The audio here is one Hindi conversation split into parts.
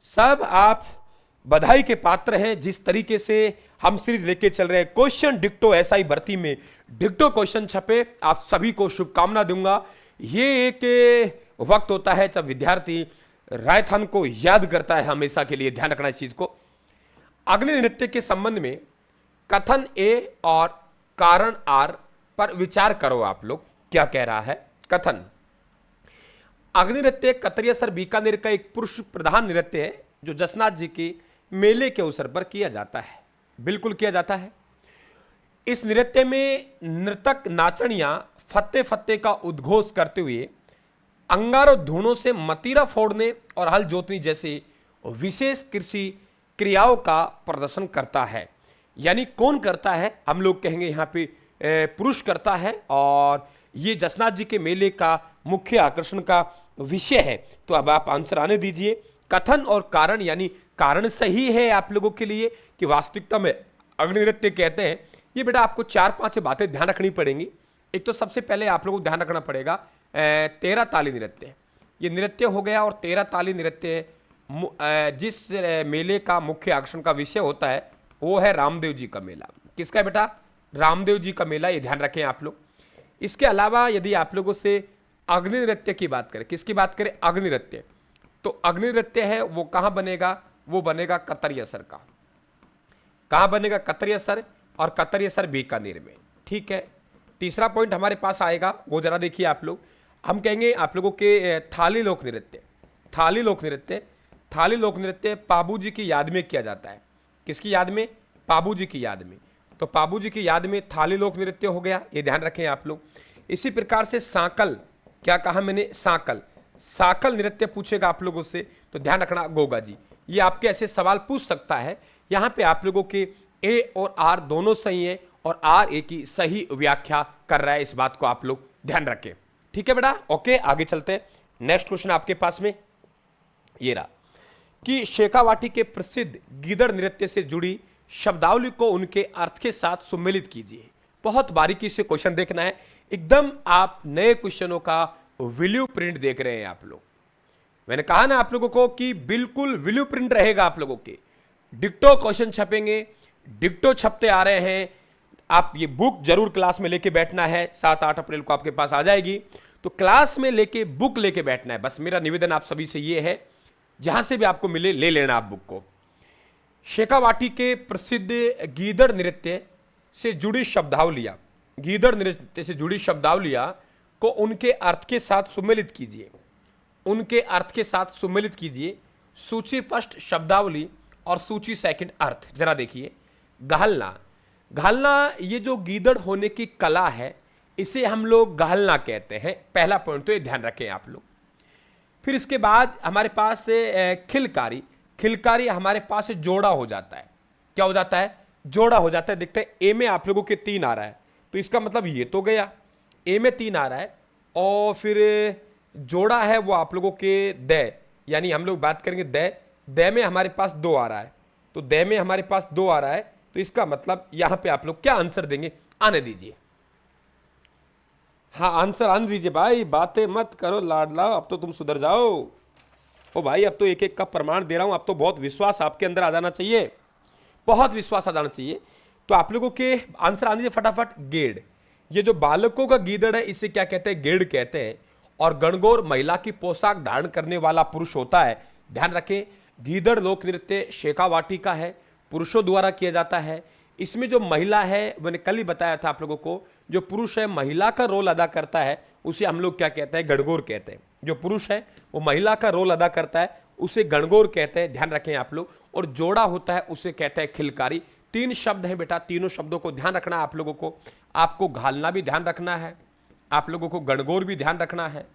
सब आप बधाई के पात्र हैं। जिस तरीके से हम सीरीज लेके चल रहे हैं क्वेश्चन डिक्टो एसआई भर्ती में डिक्टो क्वेश्चन छपे, आप सभी को शुभकामना दूंगा। ये एक वक्त होता है जब विद्यार्थी रायथन को याद करता है, हमेशा के लिए ध्यान रखना इस चीज को। अग्नि नृत्य के संबंध में कथन ए और कारण आर पर विचार करो। आप लोग क्या कह रहा है कथन। अग्नि नृत्य कतरियासर बीकानेर का एक पुरुष प्रधान नृत्य है जो जसनाथ जी के मेले के अवसर पर किया जाता है। बिल्कुल किया जाता है। इस नृत्य में नर्तक नाचनियां फत्ते फत्ते का उद्घोष करते हुए अंगारों धूनों से मतीरा फोड़ने और हल जोतनी जैसे विशेष कृषि क्रियाओं का प्रदर्शन करता है। यानी कौन करता है, हम लोग कहेंगे यहाँ पे पुरुष करता है, और ये जसनाथ जी के मेले का मुख्य आकर्षण का विषय है। तो अब आप आंसर आने दीजिए। कथन और कारण, यानी कारण सही है आप लोगों के लिए कि वास्तविकता में अग्नि नृत्य कहते हैं। ये बेटा आपको 4-5 बातें ध्यान रखनी पड़ेंगी। एक तो सबसे पहले आप लोगों को ध्यान रखना पड़ेगा 13 ताली नृत्य, ये नृत्य हो गया। और 13 ताली नृत्य जिस मेले का मुख्य आकर्षण का विषय होता है वो है रामदेव जी का मेला। किसका है बेटा? रामदेव जी का मेला, ये ध्यान रखें आप लोग। इसके अलावा यदि आप लोगों से अग्नि नृत्य की बात करें, किसकी बात करें? अग्नि नृत्य। तो अग्नि नृत्य है वो कहाँ बनेगा? वो बनेगा कतरियासर का। कहाँ बनेगा? कतरियासर, और कतरियासर बीकानेर में। ठीक है। तीसरा पॉइंट हमारे पास आएगा, वो जरा देखिए आप लोग। हम कहेंगे आप लोगों के थाली लोक नृत्य। थाली लोक नृत्य, थाली लोक नृत्य पाबू जी की याद में किया जाता है। किसकी याद में? पाबू जी की याद में। तो पाबू जी की याद में थाली लोक नृत्य हो गया, ये ध्यान रखें आप लोग। इसी प्रकार से सांकल, क्या कहा मैंने? सांकल। सांकल नृत्य पूछेगा आप लोगों से, तो ध्यान रखना गोगा जी। ये आपके ऐसे सवाल पूछ सकता है। यहां पे आप लोगों के ए और आर दोनों सही है, और आर ए की सही व्याख्या कर रहा है। इस बात को आप लोग ध्यान रखें। ठीक है बेटा, ओके। आगे चलते हैं। नेक्स्ट क्वेश्चन आपके पास में ये रहा कि शेखावाटी के प्रसिद्ध गीदड़ नृत्य से जुड़ी शब्दावली को उनके अर्थ के साथ सुमेलित कीजिए। बहुत बारीकी से क्वेश्चन देखना है, एकदम आप नए क्वेश्चनों का वीडियो प्रिंट देख रहे हैं आप लोग। मैंने कहा ना आप लोगों को कि बिल्कुल वीडियो प्रिंट रहेगा आप लोगों के। डिक्टो क्वेश्चन छपेंगे, डिक्टो छपते आ रहे हैं। आप ये बुक जरूर क्लास में लेके बैठना है। 7-8 अप्रैल को आपके पास आ जाएगी, तो क्लास में लेके बुक लेके बैठना है। बस मेरा निवेदन आप सभी से ये है, जहां से भी आपको मिले ले लेना आप बुक को। शेखावाटी के प्रसिद्ध गीदड़ नृत्य से जुड़ी शब्दावलियां, गीदड़ नृत्य से जुड़ी शब्दावलियां को उनके अर्थ के साथ सुमेलित कीजिए। उनके अर्थ के साथ सुमेलित कीजिए। सूची फर्स्ट शब्दावली और सूची सेकंड अर्थ। जरा देखिए। गहलना, गहलना ये जो गीदड़ होने की कला है, इसे हम लोग गहलना कहते हैं। पहला पॉइंट तो ये ध्यान रखें आप लोग। फिर इसके बाद हमारे पास खिलकारी। खिलकारी हमारे पास जोड़ा हो जाता है। क्या हो जाता है? जोड़ा हो जाता है। देखते हैं ए में आप लोगों के 3 आ रहा है, तो इसका मतलब ये तो गया, ए में 3 आ रहा है। और फिर जोड़ा है वो आप लोगों के द, यानी हम लोग बात करेंगे द में हमारे पास 2 आ रहा है, तो द में हमारे पास 2 आ रहा है। तो इसका मतलब यहां पे आप लोग क्या आंसर देंगे? आने दीजिए। हाँ, आंसर आने दीजिए भाई, बातें मत करो लाडला, अब तो तुम सुधर जाओ। ओ भाई, अब तो एक एक का प्रमाण दे रहा हूं, अब तो बहुत विश्वास आपके अंदर आ जाना चाहिए, बहुत विश्वास आ जाना चाहिए। तो आप लोगों के आंसर आने दीजिए फटाफट। गेड़, ये जो बालकों का गीदड़ है इसे क्या कहते हैं? गेड़ कहते हैं। और गणगौर महिला की पोशाक धारण करने वाला पुरुष होता है। ध्यान रखें, गीदड़ लोक नृत्य शेखावाटी का है, पुरुषों द्वारा किया जाता है। इसमें जो महिला है, मैंने कल ही बताया था आप लोगों को, जो पुरुष है महिला का रोल अदा करता है, उसे हम लोग क्या कहते हैं? गणगौर कहते हैं। जो पुरुष है वो महिला का रोल अदा करता है, उसे गणगौर कहते हैं। ध्यान रखें आप लोग। और जोड़ा होता है उसे कहते हैं खिलकारी। 3 शब्द हैं बेटा, तीनों शब्दों को ध्यान रखना आप लोगों को। आपको घालना भी ध्यान रखना है, आप लोगों को गणगौर भी ध्यान रखना है,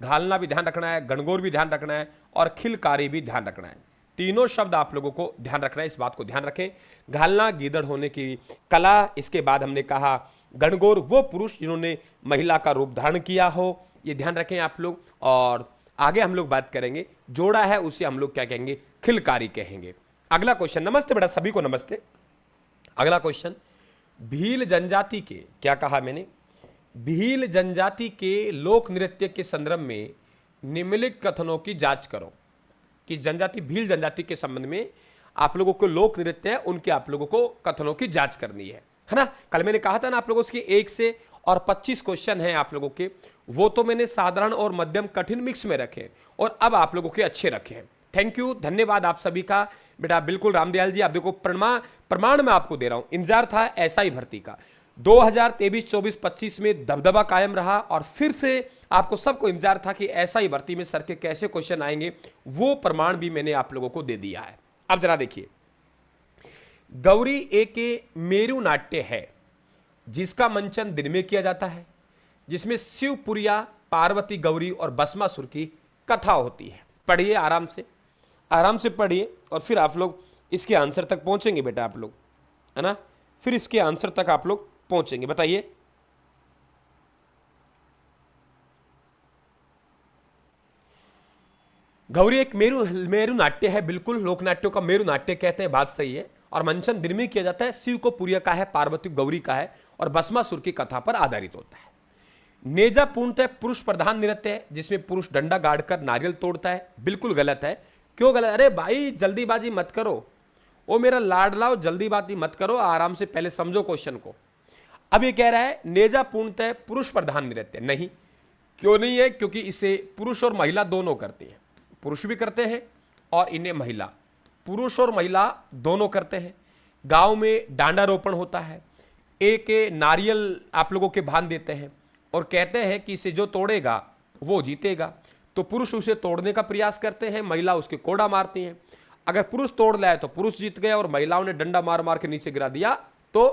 घालना भी ध्यान रखना है, गणगौर भी ध्यान रखना है, और खिलकारी भी ध्यान रखना है। तीनों शब्द आप लोगों को ध्यान रखना है, इस बात को ध्यान रखें। घालना गीदड़ होने की कला। इसके बाद हमने कहा गणगौर वो पुरुष जिन्होंने महिला का रूप धारण किया हो, ये ध्यान रखें आप लोग। और आगे हम लोग बात करेंगे जोड़ा है उसे हम लोग क्या कहेंगे? खिलकारी कहेंगे। अगला क्वेश्चन, नमस्ते बेटा, सभी को नमस्ते। अगला क्वेश्चन, भील जनजाति के, क्या कहा मैंने? भील जनजाति के लोक नृत्य के संदर्भ में निम्नलिखित कथनों की जांच करो। कि जनजाति भील जनजाति के संबंध में आप लोगों को लोक नृत्य है उनके आप लोगों को कथनों की जांच करनी है ना। कल मैंने कहा था ना आप लोगों से 1 से और 25 क्वेश्चन हैं आप लोगों के, वो तो मैंने साधारण और मध्यम कठिन मिक्स में रखे और अब आप लोगों के अच्छे रखे हैं। थैंक यू, धन्यवाद आप सभी का। बेटा बिल्कुल रामदयाल जी, आप देखो प्रमाण मैं आपको दे रहा हूं। इंतजार था एसआई भर्ती का 2023, 24, 25 में दबदबा कायम रहा और फिर से आपको सबको इंतजार था कि एसआई भर्ती में सर के कैसे क्वेश्चन आएंगे, वो प्रमाण भी मैंने आप लोगों को दे दिया है। अब जरा देखिए, गौरी एक मेरु नाट्य है जिसका मंचन दिन में किया जाता है, जिसमें शिवपुरिया, पार्वती, गौरी और भस्मासुर की कथा होती है। पढ़िए आराम से पढ़िए और फिर आप लोग इसके आंसर तक पहुंचेंगे बेटा, आप लोग है ना, फिर इसके आंसर तक आप लोग पहुंचेंगे। बताइए, गौरी एक मेरु नाट्य है, बिल्कुल लोक नाट्यों का मेरु नाट्य कहते हैं, बात सही है। और मंचन दिन में किया जाता है, शिव को पुरिया का है, पार्वती गौरी का है और भस्मासुर की कथा पर आधारित होता है। नेजा पूर्णतः पुरुष प्रधान नृत्य है जिसमें पुरुष डंडा गाड़कर नारियल तोड़ता है। बिल्कुल गलत है। क्यों गलत? अरे भाई जल्दीबाजी मत करो, ओ मेरा लाडलाओ, जल्दीबाजी मत करो, आराम से पहले समझो क्वेश्चन को। अब ये कह रहा है नेजा पूर्णतः पुरुष प्रधान नृत्य नहीं। क्यों नहीं है? क्योंकि इसे पुरुष और महिला दोनों करते हैं, पुरुष भी करते हैं और इन्हें महिला, पुरुष और महिला दोनों करते हैं। गांव में डांडा रोपण होता है, एक नारियल आप लोगों के बांध देते हैं और कहते हैं कि इसे जो तोड़ेगा वो जीतेगा। तो पुरुष उसे तोड़ने का प्रयास करते हैं, महिला उसके कोड़ा मारती हैं। अगर पुरुष तोड़ लाए तो पुरुष जीत गया और महिलाओं ने डंडा मार मार के नीचे गिरा दिया तो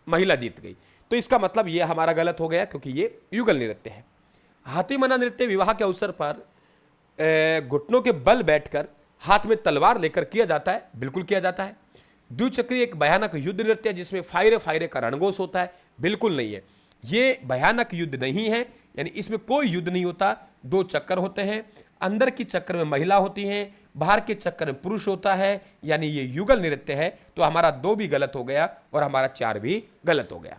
महिला जीत गई। तो इसका मतलब ये हमारा गलत हो गया क्योंकि ये युगल नृत्य है। हाथी मना नृत्य विवाह के अवसर पर घुटनों के बल बैठकर हाथ में तलवार लेकर किया जाता है। बिल्कुल किया जाता है। द्विचक्री एक भयानक युद्ध नृत्य है जिसमें फायरे फायरे का रणघोष होता है। बिल्कुल नहीं है, ये भयानक युद्ध नहीं है, यानी इसमें कोई युद्ध नहीं होता। 2 चक्कर होते हैं, अंदर की चक्कर में महिला होती हैं, बाहर के चक्कर में पुरुष होता है, यानी ये युगल नृत्य है। तो हमारा 2 भी गलत हो गया और हमारा 4 भी गलत हो गया।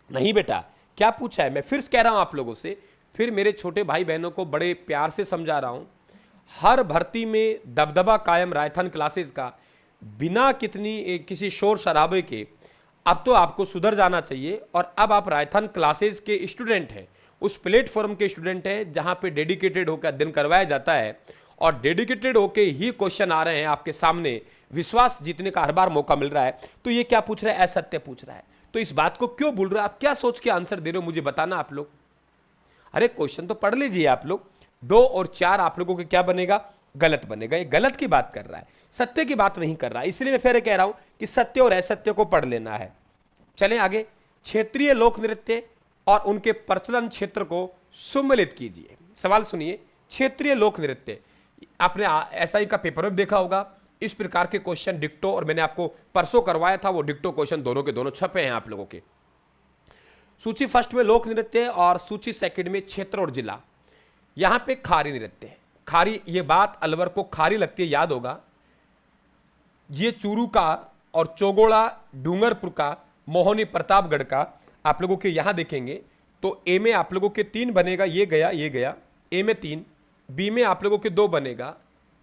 नहीं बेटा, क्या पूछा है? मैं फिर कह रहा हूं आप लोगों से, फिर मेरे छोटे भाई बहनों को बड़े प्यार से समझा रहा हूं, हर भर्ती में दबदबा कायम रायथन क्लासेस का, बिना किसी शोर शराबे के। अब तो आपको सुधर जाना चाहिए और अब आप रायथन क्लासेस के स्टूडेंट हैं, उस प्लेटफॉर्म के स्टूडेंट हैं जहां पे डेडिकेटेड होकर अध्ययन करवाया जाता है और डेडिकेटेड होकर ही क्वेश्चन आ रहे हैं आपके सामने, विश्वास जीतने का हर बार मौका मिल रहा है। तो ये क्या पूछ रहा है? असत्य पूछ रहा है। तो इस बात को क्यों भूल रहे हो? आप क्या सोच के आंसर दे रहे हो मुझे बताना आप लोग। अरे क्वेश्चन तो पढ़ लीजिए आप लोग। 2 और 4 आप लोगों के क्या बनेगा? गलत बनेगा। ये गलत की बात कर रहा है, सत्य की बात नहीं कर रहा है। इसलिए मैं फिर कह रहा हूं कि सत्य और असत्य को पढ़ लेना है। चलें आगे। क्षेत्रीय लोक नृत्य और उनके प्रचलन क्षेत्र को सुम्मिलित कीजिए। सवाल सुनिए, क्षेत्रीय लोक नृत्य, आपने एसआई का पेपर में देखा होगा, इस प्रकार के क्वेश्चन डिक्टो, और मैंने आपको परसों करवाया था, वो डिक्टो क्वेश्चन दोनों के दोनों छपे हैं आप लोगों के। सूची फर्स्ट में लोक नृत्य और सूची सेकंड में क्षेत्र और जिला। यहां पे खारी नृत्य है। खारी, ये बात अलवर को खारी लगती है, याद होगा। ये चूरू का और चौगोड़ा डूंगरपुर का, मोहनी प्रतापगढ़ का आप लोगों के यहां देखेंगे तो ए में आप लोगों के 3 बनेगा, ये गया, ए में 3, बी में आप लोगों के 2 बनेगा,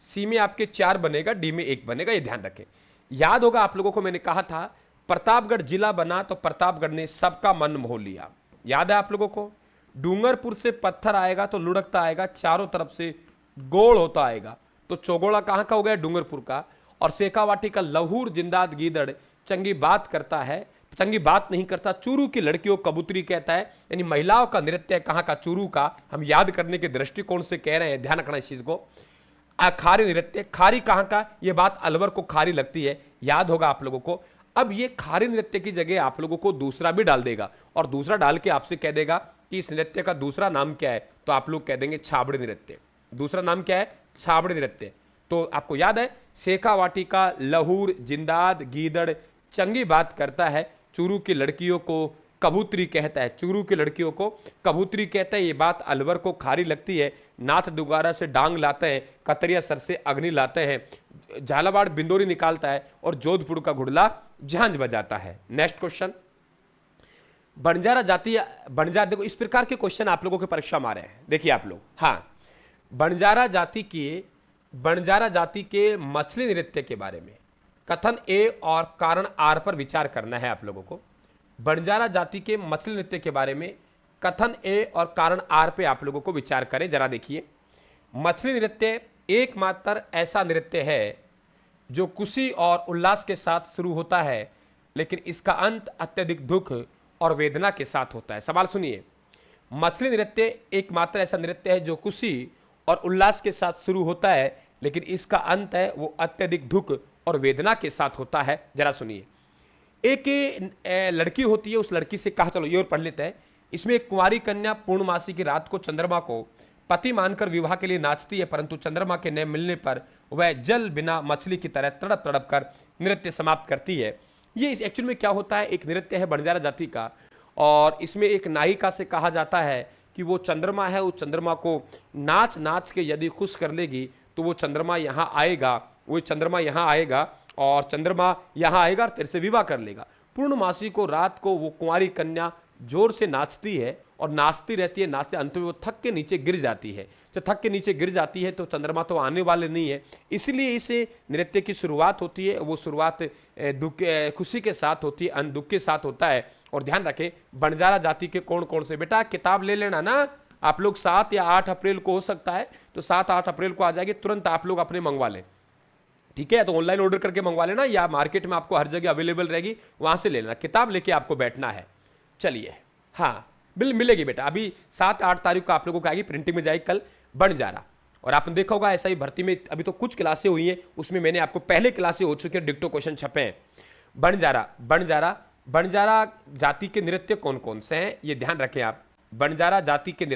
सी में आपके 4 बनेगा, डी में 1 बनेगा। ये ध्यान रखें। याद होगा आप लोगों को मैंने कहा था प्रतापगढ़ जिला बना तो प्रतापगढ़ ने सबका मन मोह लिया। याद है आप लोगों को? डूंगरपुर से पत्थर आएगा तो लुढ़कता आएगा, चारों तरफ से गोल होता आएगा। तो चौगोड़ा कहां का हो गया? डूंगरपुर का। और शेखावाटी का लहूर जिंदाद गीदड़ चंगी बात करता है, चंगी बात नहीं करता, चूरू की लड़कियों कबूतरी कहता है। यानी महिलाओं का नृत्य कहां का? चूरू का। हम याद करने के दृष्टिकोण से कह रहे हैं, ध्यान रखना इस चीज को। खारी नृत्य, खारी कहां का? ये बात अलवर को खारी लगती है, याद होगा आप लोगों को। अब ये खारी नृत्य की जगह आप लोगों को दूसरा भी डाल देगा और दूसरा डाल के आपसे कह देगा कि इस नृत्य का दूसरा नाम क्या है, तो आप लोग कह देंगे छाबड़ी नृत्य। दूसरा नाम क्या है? छाबड़ी नृत्य। तो आपको याद है, शेखावाटी का लहूर जिंदाद गीदड़ चंगी बात करता है, चूरू की लड़कियों को कबूतरी कहता है, चूरू की लड़कियों को कबूतरी कहता है। ये बात अलवर को खारी लगती है। नाथ दुगारा से डांग लाते हैं, कतरिया सर से अग्नि लाते हैं, झालावाड़ बिंदोरी निकालता है और जोधपुर का घुड़ला झांझ बजाता है। नेक्स्ट क्वेश्चन, बंजारा जाति, देखो इस प्रकार के क्वेश्चन आप लोगों के परीक्षा में आ रहे हैं। देखिए आप लोग, हाँ, बंजारा जाति के बंजारा जाति के मछली नृत्य के बारे में कथन ए और कारण आर पर विचार करना है आप लोगों को। बंजारा जाति के मछली नृत्य के बारे में कथन ए और कारण आर पे आप लोगों को विचार करें। जरा देखिए, मछली नृत्य एकमात्र ऐसा नृत्य है जो खुशी और उल्लास के साथ शुरू होता है, लेकिन इसका अंत अत्यधिक दुख और वेदना के साथ होता है। सवाल सुनिए, मछली नृत्य एकमात्र ऐसा नृत्य है जो खुशी और उल्लास के साथ शुरू होता है, लेकिन इसका अंत है वो अत्यधिक दुख और वेदना के साथ होता है। जरा सुनिए, एक लड़की होती है, उस लड़की से कहा, चलो ये और पढ़ लेते हैं। इसमें एक कुंवारी कन्या पूर्णमासी की रात को चंद्रमा को पति मानकर विवाह के लिए नाचती है, परंतु चंद्रमा के न मिलने पर वह जल बिना मछली की तरह तड़प तड़प कर नृत्य समाप्त करती है। ये इस एक्चुअल में क्या होता है, एक नृत्य है बंजारा जाति का, और इसमें एक नायिका से कहा जाता है कि वो चंद्रमा है, उस चंद्रमा को नाच नाच के यदि खुश कर लेगी तो वो चंद्रमा यहाँ आएगा, वो चंद्रमा यहाँ आएगा और चंद्रमा यहाँ आएगा और तेरे से विवाह कर लेगा। पूर्णमासी को रात को वो कुंवारी कन्या जोर से नाचती है और नाचती रहती है, नाचते अंत में वो थक के नीचे गिर जाती है। जब थक के नीचे गिर जाती है तो चंद्रमा तो आने वाले नहीं है, इसलिए इस नृत्य की शुरुआत होती है, वो शुरुआत दुख खुशी के साथ होती है, अंत दुख के साथ होता है। और ध्यान रखें, बंजारा जाति के कौन कौन से, बेटा किताब ले लेना ना आप लोग, 7 या 8 अप्रैल को हो सकता है, तो 7-8 अप्रैल को आ जाएगी, तुरंत आप लोग अपने मंगवा लें, ठीक है। तो ऑनलाइन ऑर्डर करके मंगवा लेना या मार्केट में आपको हर जगह अवेलेबल रहेगी, वहां से लेना, किताब लेके आपको बैठना है। चलिए, हाँ बिल मिलेगी बेटा, अभी 7-8 तारीख को आप लोगों को आएगी, प्रिंटिंग में जाएगी कल बंजारा। और आपने देखा होगा ऐसा ही भर्ती में अभी तो कुछ क्लासें हुई हैं, उसमें मैंने आपको पहले क्लासें हो चुकी है, डिक्टो क्वेश्चन छपे हैं। बंजारा जाति के नृत्य कौन कौन से हैं, ये ध्यान रखें आप। बंजारा जाति के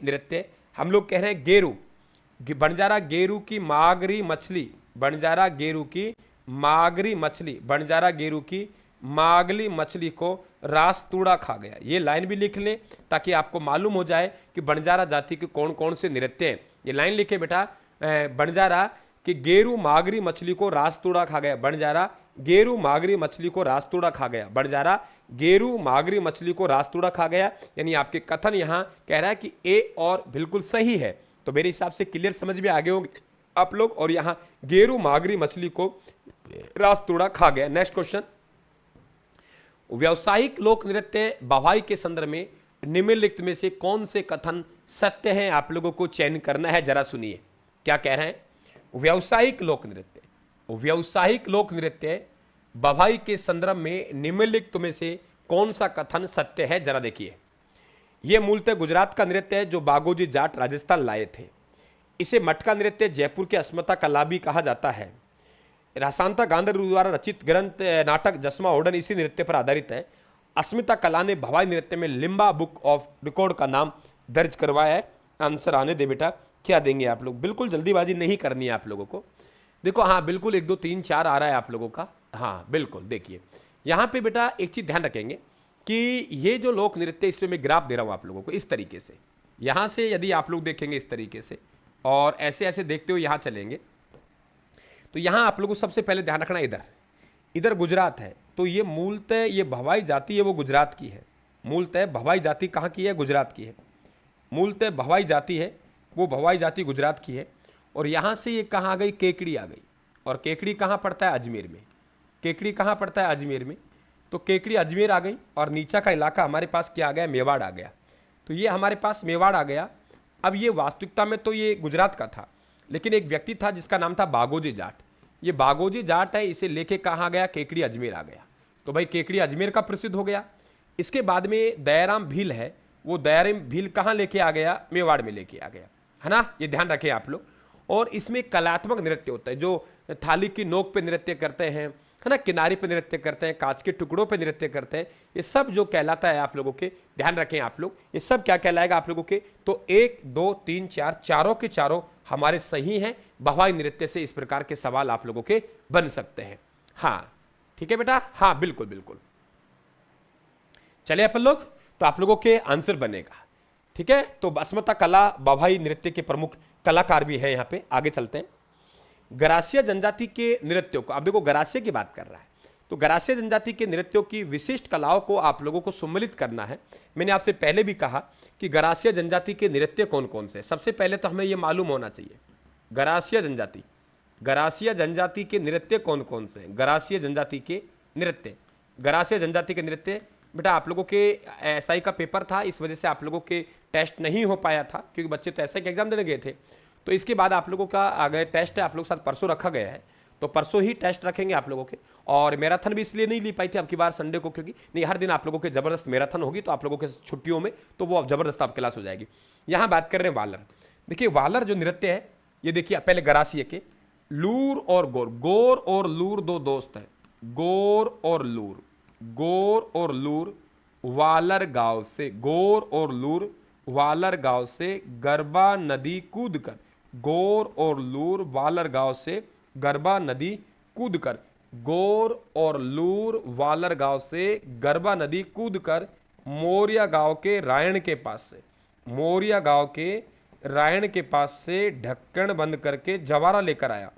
नृत्य हम लोग कह रहे हैं गेरू, बंजारा गेरू की मागरी मछली, बंजारा गेरू की मागरी मछली, बंजारा गेरू की मागली मछली को रास्तूड़ा खा गया। ये लाइन भी लिख लें ताकि आपको मालूम हो जाए कि बंजारा जाति के कौन कौन से नृत्य हैं। ये लाइन लिखे बेटा, बंजारा कि गेरू मागरी मछली को रास्तूड़ा खा गया, बंजारा गेरू मागरी मछली को रास्तूड़ा खा गया, बंजारा गेरू मागरी मछली को रास्तूड़ा खा गया। यानी आपके कथन यहाँ कह रहा है कि ए और बिल्कुल सही है, तो मेरे हिसाब से क्लियर समझ में आगे होंगे आप लोग। और यहाँ गेरू मागरी मछली को रास्तूड़ा खा गया। नेक्स्ट क्वेश्चन, व्यावसायिक लोक नृत्य बवाई के संदर्भ में निम्नलिखित में से कौन से कथन सत्य हैं, आप लोगों को चयन करना है। जरा सुनिए क्या कह रहे हैं। व्यावसायिक लोक नृत्य बवाई के संदर्भ में निम्नलिखित में से कौन सा कथन सत्य है। जरा देखिए, यह मूलतः गुजरात का नृत्य है जो बागोजी जाट राजस्थान लाए थे। इसे मटका नृत्य जयपुर के अस्मिता कला भी कहा जाता है। रासांता गांधर्व द्वारा रचित ग्रंथ नाटक जसमा ओडन इसी नृत्य पर आधारित है। अस्मिता कला ने भवाई नृत्य में लिम्बा बुक ऑफ रिकॉर्ड का नाम दर्ज करवाया है। आंसर आने दे बेटा, क्या देंगे आप लोग, बिल्कुल जल्दीबाजी नहीं करनी है आप लोगों को। देखो हाँ बिल्कुल 1 2 3 4 आ रहा है आप लोगों का, हाँ बिल्कुल। देखिए यहाँ पे बेटा एक चीज़ ध्यान रखेंगे कि ये जो लोक नृत्य, इसमें मैं ग्राफ दे रहा हूँ आप लोगों को इस तरीके से। यहाँ से यदि आप लोग देखेंगे इस तरीके से और ऐसे ऐसे देखते हुए यहाँ चलेंगे, तो यहाँ आप लोगों को सबसे पहले ध्यान रखना, इधर गुजरात है, तो ये मूलतः ये भवाई जाति है वो गुजरात की है। मूलतः भवाई जाति कहाँ की है, गुजरात की है। मूलतः भवाई जाति है वो भवाई जाति गुजरात की है। और यहाँ से ये कहाँ आ गई, केकड़ी आ गई। और केकड़ी कहाँ पड़ता है, अजमेर में। केकड़ी कहाँ पड़ता है, अजमेर में। तो केकड़ी अजमेर आ गई और नीचा का इलाका हमारे पास क्या आ गया, मेवाड़ आ गया। तो ये हमारे पास मेवाड़ आ गया। अब ये वास्तविकता में तो ये गुजरात का था, लेकिन एक व्यक्ति था जिसका नाम था बागोजी जाट। ये बागोजी जाट है, इसे लेके कहाँ गया, केकड़ी अजमेर आ गया। तो भाई केकड़ी अजमेर का प्रसिद्ध हो गया। इसके बाद में दयाराम भील है, वो दयाराम भील कहाँ लेके आ गया, मेवाड़ में लेके आ गया, है ना। ये ध्यान रखें आप लोग। और इसमें कलात्मक नृत्य होता है, जो थाली की नोक पे नृत्य करते हैं, है ना, किनारे पे नृत्य करते हैं, कांच के टुकड़ों पे नृत्य करते हैं, ये सब जो कहलाता है आप लोगों के, ध्यान रखें आप लोग, ये सब क्या कहलाएगा आप लोगों के। तो 1 2 3 4 चारों के चारों हमारे सही हैं। भवाई नृत्य से इस प्रकार के सवाल आप लोगों के बन सकते हैं। हाँ ठीक है बेटा, हाँ बिल्कुल बिल्कुल। चलिए अपन लोग, तो आप लोगों के आंसर बनेगा, ठीक है। तो अस्मिता कला भवाई नृत्य के प्रमुख कलाकार भी है यहाँ पे। आगे चलते हैं। गरासिया जनजाति के नृत्यों को, अब देखो गरासिया की बात कर रहा है, तो गरासिया जनजाति के नृत्यों की विशिष्ट कलाओं को आप लोगों को सम्मिलित करना है। मैंने आपसे पहले भी कहा कि गरासिया जनजाति के नृत्य कौन कौन से। सबसे पहले तो हमें यह मालूम होना चाहिए गरासिया जनजाति के नृत्य कौन कौन से। गरासिया जनजाति के नृत्य बेटा आप लोगों के एसआई का पेपर था, इस वजह से आप लोगों के टेस्ट नहीं हो पाया था क्योंकि बच्चे तो एसआई के एग्जाम देने गए थे। तो इसके बाद आप लोगों का अगर टेस्ट है आप लोगों के साथ परसों रखा गया है, तो परसों ही टेस्ट रखेंगे आप लोगों के। और मैराथन भी इसलिए नहीं ली पाई थी अब की बार संडे को, क्योंकि नहीं हर दिन आप लोगों के जबरदस्त मैराथन होगी, तो आप लोगों के छुट्टियों में तो वो अब जबरदस्त आप क्लास हो जाएगी। यहाँ बात कर रहे हैं वालर। देखिए वालर जो नृत्य है ये देखिए पहले गरासिया के लूर और गोर, गोर और लूर दो दोस्त हैं, गोर और लूर वालर गांव से, गोर और लूर वालर गांव से गरबा नदी कूदकर, गोर और लूर वालर गांव से गरबा नदी कूदकर, गोर और लूर वालर गांव से गरबा नदी कूदकर मोरिया गांव के रायण के पास से ढक्कन बंद करके जवारा लेकर आया।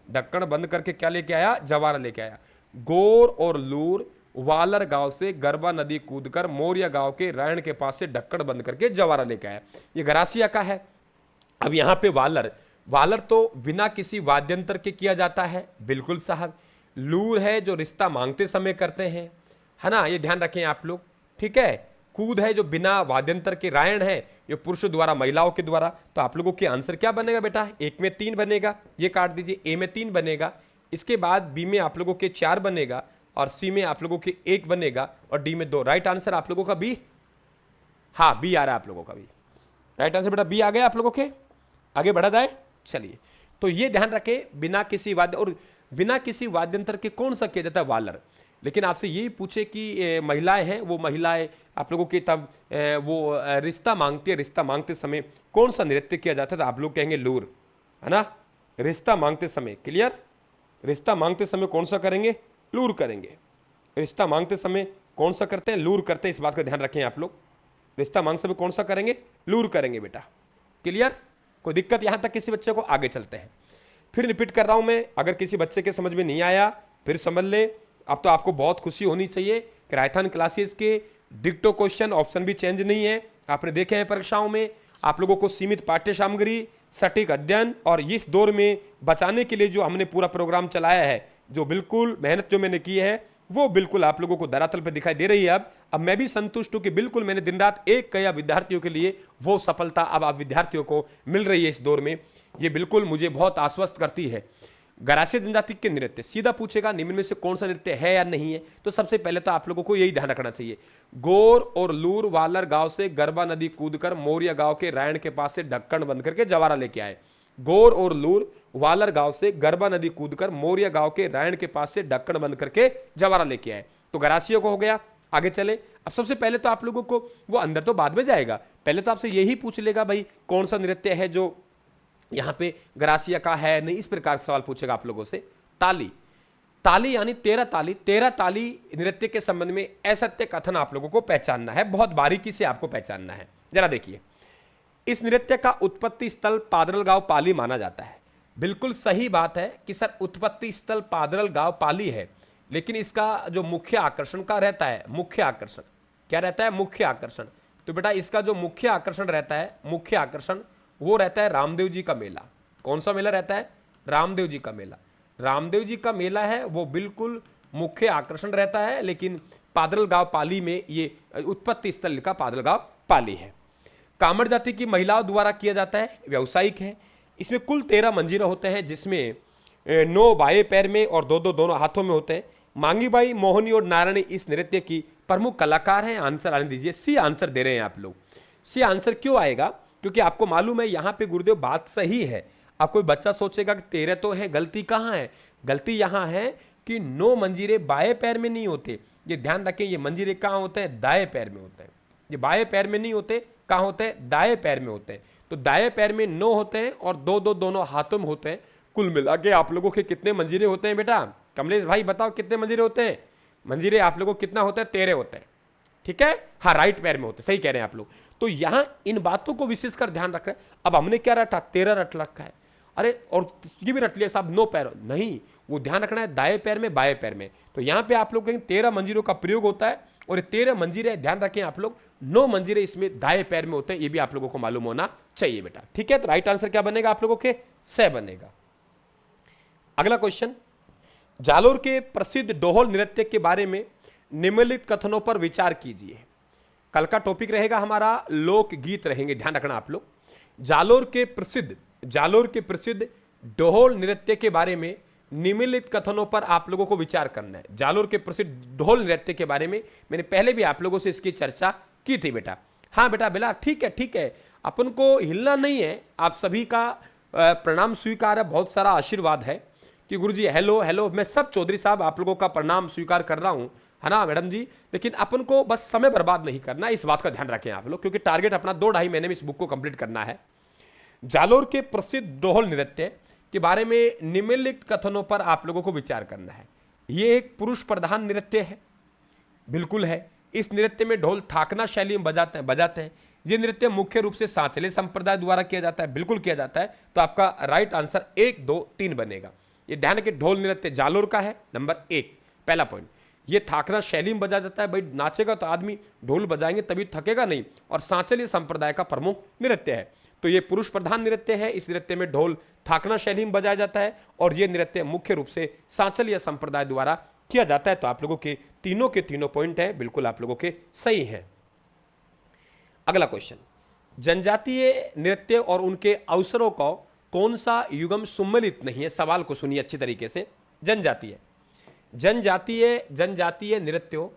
ढक्कन बंद करके क्या लेके आया? जवारा लेके आया। गोर और लूर वालर गांव से गरबा नदी कूदकर मोरिया गांव के रायण के पास से ढक्कन बंद करके जवारा लेके आया। ये गरासिया का है। अब यहां पे वालर तो बिना किसी वाद्यंत्र के किया जाता है, बिल्कुल साहब। लूर है जो रिश्ता मांगते समय करते हैं, है ना, ये ध्यान रखें आप लोग, ठीक है। कूद है जो बिना वाद्यंत्र के, रायण है ये पुरुषों द्वारा महिलाओं के द्वारा। तो आप लोगों के आंसर क्या बनेगा बेटा? एक में 3 बनेगा, ये काट दीजिए। ए में 3 बनेगा, इसके बाद बी में आप लोगों के 4 बनेगा, और सी में आप लोगों के 1 बनेगा, और डी में 2। राइट आंसर आप लोगों का बी। हाँ बी आ रहा है आप लोगों का भी। राइट आंसर बेटा बी आ गया आप लोगों के। आगे बढ़ा जाए, चलिए। तो ये ध्यान रखें बिना किसी वाद्यंत्र के कौन सा किया जाता है? वालर। लेकिन आपसे यही पूछे कि महिलाएं हैं, वो महिलाएं आप लोगों के तब वो रिश्ता मांगते समय कौन सा नृत्य किया जाता है? तो आप लोग कहेंगे लूर, है ना। रिश्ता मांगते समय, क्लियर। रिश्ता मांगते समय कौन सा करेंगे? लूर करेंगे। रिश्ता मांगते समय कौन सा करते हैं? लूर करते हैं। इस बात का ध्यान रखें आप लोग। रिश्ता मांगते समय कौन सा करेंगे? लूर करेंगे बेटा, क्लियर। कोई दिक्कत यहां तक किसी बच्चे को? आगे चलते हैं। फिर रिपीट कर रहा हूं मैं, अगर किसी बच्चे के समझ में नहीं आया फिर समझ ले। अब तो आपको बहुत खुशी होनी चाहिए कि रायथन क्लासेस के डिक्टो क्वेश्चन ऑप्शन भी चेंज नहीं है। आपने देखे हैं परीक्षाओं में आप लोगों को सीमित पाठ्य सामग्री, सटीक अध्ययन, और इस दौर में बचाने के लिए जो हमने पूरा प्रोग्राम चलाया है, जो बिल्कुल मेहनत जो मैंने की है वो बिल्कुल आप लोगों को धरातल पर दिखाई दे रही है। अब मैं भी संतुष्ट हूं कि बिल्कुल मैंने दिन रात एक किया विद्यार्थियों के लिए, वो सफलता अब आप विद्यार्थियों को मिल रही है इस दौर में। ये बिल्कुल मुझे बहुत आश्वस्त करती है। गरासिया जनजाति के नृत्य सीधा पूछेगा निम्न में से कौन सा नृत्य है या नहीं है, तो सबसे पहले तो आप लोगों को यही ध्यान रखना चाहिए। गोर और लूर वालर गांव से गरबा नदी कूदकर मोरिया गांव के रायण के पास से ढक्कन बंद करके जवारा लेके आए। गोर और लूर वालर गांव से गरबा नदी कूदकर मोरिया गांव के रायण के पास से ढक्कन बंद करके जवारा लेके आए। तो गरासिया को हो गया। आगे चले। अब सबसे पहले तो आप लोगों को, वो अंदर तो बाद में जाएगा, पहले तो आपसे यही पूछ लेगा भाई कौन सा नृत्य है जो यहां पे गरासिया का है नहीं, इस प्रकार सवाल पूछेगा आप लोगों से। ताली यानी 13 ताली नृत्य के संबंध में असत्य कथन आप लोगों को पहचानना है, बहुत बारीकी से आपको पहचानना है। जरा देखिए, इस नृत्य का उत्पत्ति स्थल पादरलगांव पाली माना जाता है। बिल्कुल सही बात है कि सर उत्पत्ति स्थल पादरलगांव पाली है, लेकिन इसका जो मुख्य आकर्षण का रहता है, मुख्य आकर्षण क्या रहता है? मुख्य आकर्षण। तो बेटा इसका जो मुख्य आकर्षण रहता है, मुख्य आकर्षण वो रहता है रामदेव जी का मेला। कौन सा मेला रहता है? रामदेव जी का मेला। रामदेव जी का मेला है वो बिल्कुल मुख्य आकर्षण रहता है, लेकिन पादरलगांव पाली में ये उत्पत्ति स्थल का पादरलगांव पाली है। कामड़ जाति की महिलाओं द्वारा किया जाता है, व्यावसायिक है। इसमें कुल 13 मंजीरे होते हैं, जिसमें 9 बाएं पैर में और 2 दोनों हाथों में होते हैं। मांगीबाई, मोहनी और नारायणी इस नृत्य की प्रमुख कलाकार हैं। आंसर आने दीजिए। सी आंसर दे रहे हैं आप लोग। सी आंसर क्यों आएगा? क्योंकि आपको मालूम है यहां पे गुरुदेव बात सही है। अब कोई बच्चा सोचेगा कि 13 तो है, गलती कहां है? गलती यहां है कि 9 मंजीरे बाएं पैर में नहीं होते। ये ध्यान रखें, ये मंजीरे कहां होते हैं? दाएं पैर में होते हैं। ये बाएं पैर में नहीं होते, कहां होते हैं? दाएं पैर में होते हैं। तो दाएं पैर में 9 होते हैं और 2 दोनों हाथों में होते हैं। कुल मिला के आप लोगों के कितने मंजीरे होते हैं बेटा? कमलेश भाई बताओ कितने मंजीरे होते हैं? मंजीरे आप लोगों को कितना होता है? 13 होते हैं, ठीक है। हाँ राइट पैर में होते, सही कह रहे हैं आप लोग। तो यहां इन बातों को विशेषकर ध्यान रख रहे हैं। अब हमने क्या रटा? 13 रट रखा है। अरे और ये भी रट लिया साहब नो पैर, नहीं, वो ध्यान रखना है दाएं पैर में बाएं पैर में। तो यहाँ पे आप लोग कहेंगे 13 मंजीरों का प्रयोग होता है, और ये 13 मंजीरें ध्यान रखें आप लोग, 9 मंजीरें इसमें दाएं पैर में होते हैं, ये भी आप लोगों को मालूम होना चाहिए बेटा। ठीक है, तो राइट आंसर क्या बनेगा आप लोगों के? स बनेगा। अगला क्वेश्चन, जालोर के प्रसिद्ध डोहल नृत्य के बारे में निम्नलिखित कथनों पर विचार कीजिए। कल का टॉपिक रहेगा हमारा लोकगीत रहेंगे, ध्यान रखना आप लोग। जालोर के प्रसिद्ध डोहल नृत्य के बारे में निम्नलिखित कथनों पर आप लोगों को विचार करना है। जालोर के प्रसिद्ध डोहल नृत्य के बारे में मैंने पहले भी आप लोगों से इसकी चर्चा की थी बेटा। हाँ बेटा बेला, ठीक है, अपन को हिलना नहीं है। आप सभी का प्रणाम स्वीकार है, बहुत सारा आशीर्वाद है कि गुरुजी हेलो, मैं सब चौधरी साहब आप लोगों का प्रणाम स्वीकार कर रहा हूं, है ना मैडम जी। लेकिन अपन को बस समय बर्बाद नहीं करना, इस बात का ध्यान रखें आप लोग, क्योंकि टारगेट अपना 2-2.5 महीने में इस बुक को कंप्लीट करना है। जालोर के प्रसिद्ध डोहल नृत्य के बारे में निम्नलिखित कथनों पर आप लोगों को विचार करना है। ये एक पुरुष प्रधान नृत्य है, बिल्कुल है। इस नृत्य में ढोल थाकना शैली में बजाते हैं। ये नृत्य मुख्य रूप से सांचले संप्रदाय द्वारा किया जाता है, बिल्कुल किया जाता है। तो आपका राइट आंसर 1, 2, 3 बनेगा। ये ध्यान रखें, ढोल नृत्य जालोर का है, नंबर 1 पहला पॉइंट। ये थाकना शैली में बजा जाता है, भाई नाचेगा तो आदमी ढोल बजाएंगे तभी थकेगा नहीं, और सांचल्य संप्रदाय का प्रमुख नृत्य है। तो ये पुरुष प्रधान नृत्य है। इस नृत्य में ढोल थाकना शैली में बजाया जाता है, और ये नृत्य मुख्य रूप से सांचल्य संप्रदाय द्वारा किया जाता है। तो आप लोगों के तीनों पॉइंट है बिल्कुल आप लोगों के सही है। अगला क्वेश्चन, जनजातीय नृत्य और उनके अवसरों को कौन सा युगम सम्मिलित नहीं है? सवाल को सुनिए अच्छी तरीके से। जनजातीय नृत्यों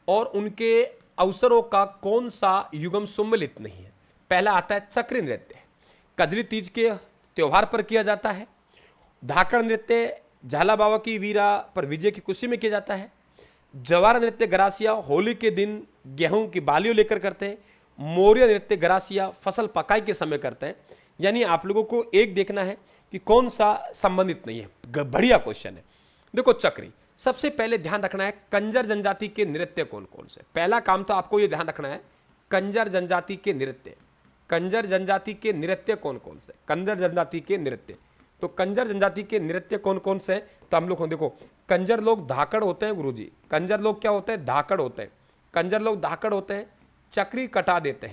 और उनके अवसरों का कौन सा युगम सम्मिलित नहीं है? पहला आता है चक्री नृत्य, कजली तीज के त्योहार पर किया जाता है। धाकड़ नृत्य झाला बाबा की वीरा पर विजय की खुशी में किया जाता है। जवार नृत्य गरासिया होली के दिन गेहूं की बालियों लेकर करते हैं। मौर्य नृत्य गरासिया फसल पकाई के समय करते हैं। यानी आप लोगों को एक देखना है कि कौन सा संबंधित नहीं है। बढ़िया क्वेश्चन है। देखो चक्री, सबसे पहले ध्यान रखना है कंजर जनजाति के नृत्य कौन कौन से। पहला काम तो आपको यह ध्यान रखना है कंजर जनजाति के नृत्य कौन कौन से। कंजर जनजाति के नृत्य, तो कंजर जनजाति के नृत्य कौन कौन से? तो हम लोग देखो, कंजर लोग धाकड़ होते हैं गुरुजी। कंजर लोग क्या होते हैं? धाकड़ होते हैं। कंजर लोग धाकड़ होते हैं, चक्री कटा देते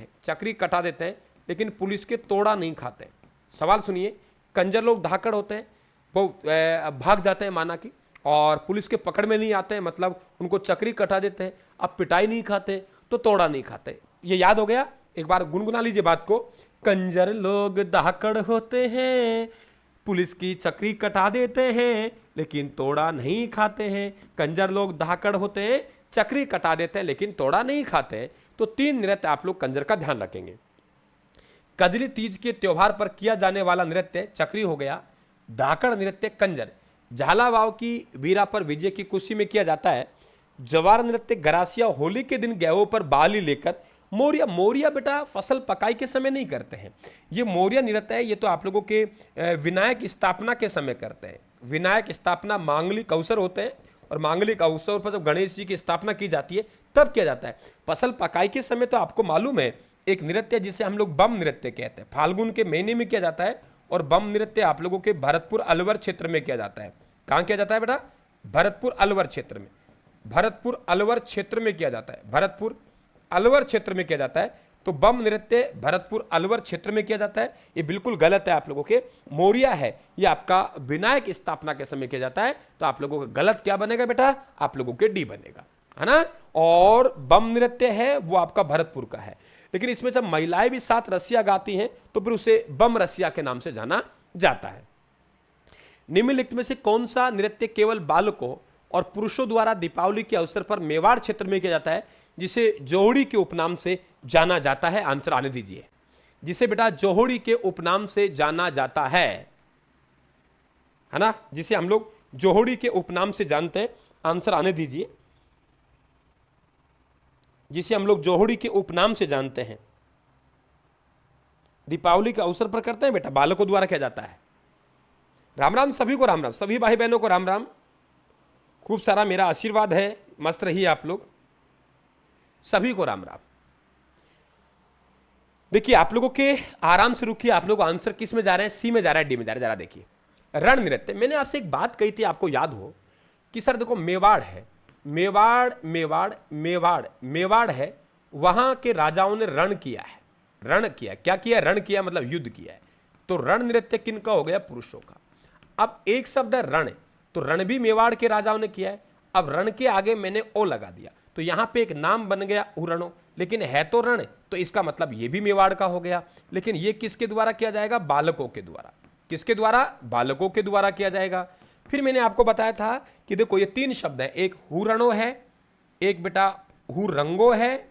हैं, लेकिन पुलिस के तोड़ा नहीं खाते। सवाल सुनिए, कंजर लोग धाकड़ होते हैं, वो भाग जाते हैं माना कि, और पुलिस के पकड़ में नहीं आते हैं, मतलब उनको चक्री कटा देते हैं। अब पिटाई नहीं खाते तो तोड़ा नहीं खाते। ये याद हो गया? एक बार गुनगुना लीजिए बात को। कंजर लोग धाकड़ होते हैं, पुलिस की चक्री कटा देते हैं, लेकिन तोड़ा नहीं खाते हैं। कंजर लोग धाकड़ होते हैं, चक्री कटा देते हैं, लेकिन तोड़ा नहीं खाते हैं। तो 3 नृत्य आप लोग कंजर का ध्यान रखेंगे। कजली तीज के त्योहार पर किया जाने वाला नृत्य चक्री हो गया। धाकड़ नृत्य कंजर झाला वाव की वीरा पर विजय की खुशी में किया जाता है। जवार नृत्य गरासिया होली के दिन गेहूं पर बाली लेकर। मौर्य बेटा फसल पकाई के समय नहीं करते हैं। ये मौर्य नृत्य है, ये तो आप लोगों के विनायक स्थापना के समय करते हैं। विनायक स्थापना मांगलिक अवसर होते हैं, और मांगलिक अवसर पर जब गणेश जी की स्थापना की जाती है तब किया जाता है। फसल पकाई के समय तो आपको मालूम है एक नृत्य जिसे हम लोग बम नृत्य कहते हैं, फाल्गुन के महीने में किया जाता है। और बम नृत्य आप लोगों के भरतपुर अलवर क्षेत्र में किया जाता है। कहाँ किया जाता है बेटा? भरतपुर अलवर क्षेत्र में। भरतपुर अलवर क्षेत्र में किया जाता है। भरतपुर अलवर क्षेत्र में किया जाता है। तो बम नृत्य भरतपुर अलवर क्षेत्र में किया जाता है, ये बिल्कुल गलत है आप लोगों के। मौर्य है, ये आपका विनायक स्थापना के समय किया जाता है। तो आप लोगों का गलत क्या बनेगा बेटा? आप लोगों के डी बनेगा, है ना। और बम नृत्य है वो आपका भरतपुर का है, लेकिन इसमें जब महिलाएं भी साथ रसिया गाती हैं तो फिर उसे बम रसिया के नाम से जाना जाता है। निम्नलिखित में से कौन सा नृत्य केवल बालकों और पुरुषों द्वारा दीपावली के अवसर पर मेवाड़ क्षेत्र में किया जाता है, जिसे जोहड़ी के उपनाम से जाना जाता है? आंसर आने दीजिए। जिसे बेटा जोहड़ी के उपनाम से जाना जाता है ना, जिसे हम लोग जोहड़ी के उपनाम से जानते हैं। आंसर आने दीजिए। जिसे हम लोग जोहड़ी के उपनाम से जानते हैं, दीपावली के अवसर पर करते हैं बेटा, बालकों द्वारा किया जाता है। राम राम सभी को, राम राम सभी भाई बहनों को, राम राम। खूब सारा मेरा आशीर्वाद है, मस्त रहिए आप लोग, सभी को राम राम। देखिए आप लोगों के आराम से रुकिए, आप लोग आंसर किस में जा रहे हैं, सी में जा रहा है, डी में जा रहा है, जरा देखिए। रण नृत्य, मैंने आपसे एक बात कही थी, आपको याद हो कि सर देखो मेवाड़ है, मेवाड़ मेवाड़ मेवाड़ मेवाड़ है, वहां के राजाओं ने रण किया है, रण किया, क्या किया, रण किया मतलब युद्ध किया है। तो रण नृत्य किनका हो गया, पुरुषों का। अब एक शब्द है रण, तो रण भी मेवाड़ के राजाओं ने किया है। अब रण के आगे मैंने ओ लगा दिया, तो यहां पे एक नाम बन गया उरणो, लेकिन है तो रण, तो इसका मतलब ये भी मेवाड़ का हो गया। लेकिन ये किसके द्वारा किया जाएगा, बालकों के द्वारा। किसके द्वारा, बालकों के द्वारा किया जाएगा। फिर मैंने आपको बताया था कि देखो ये तीन शब्द हैं, एक हुरणो है, एक बेटा हुरंगो है,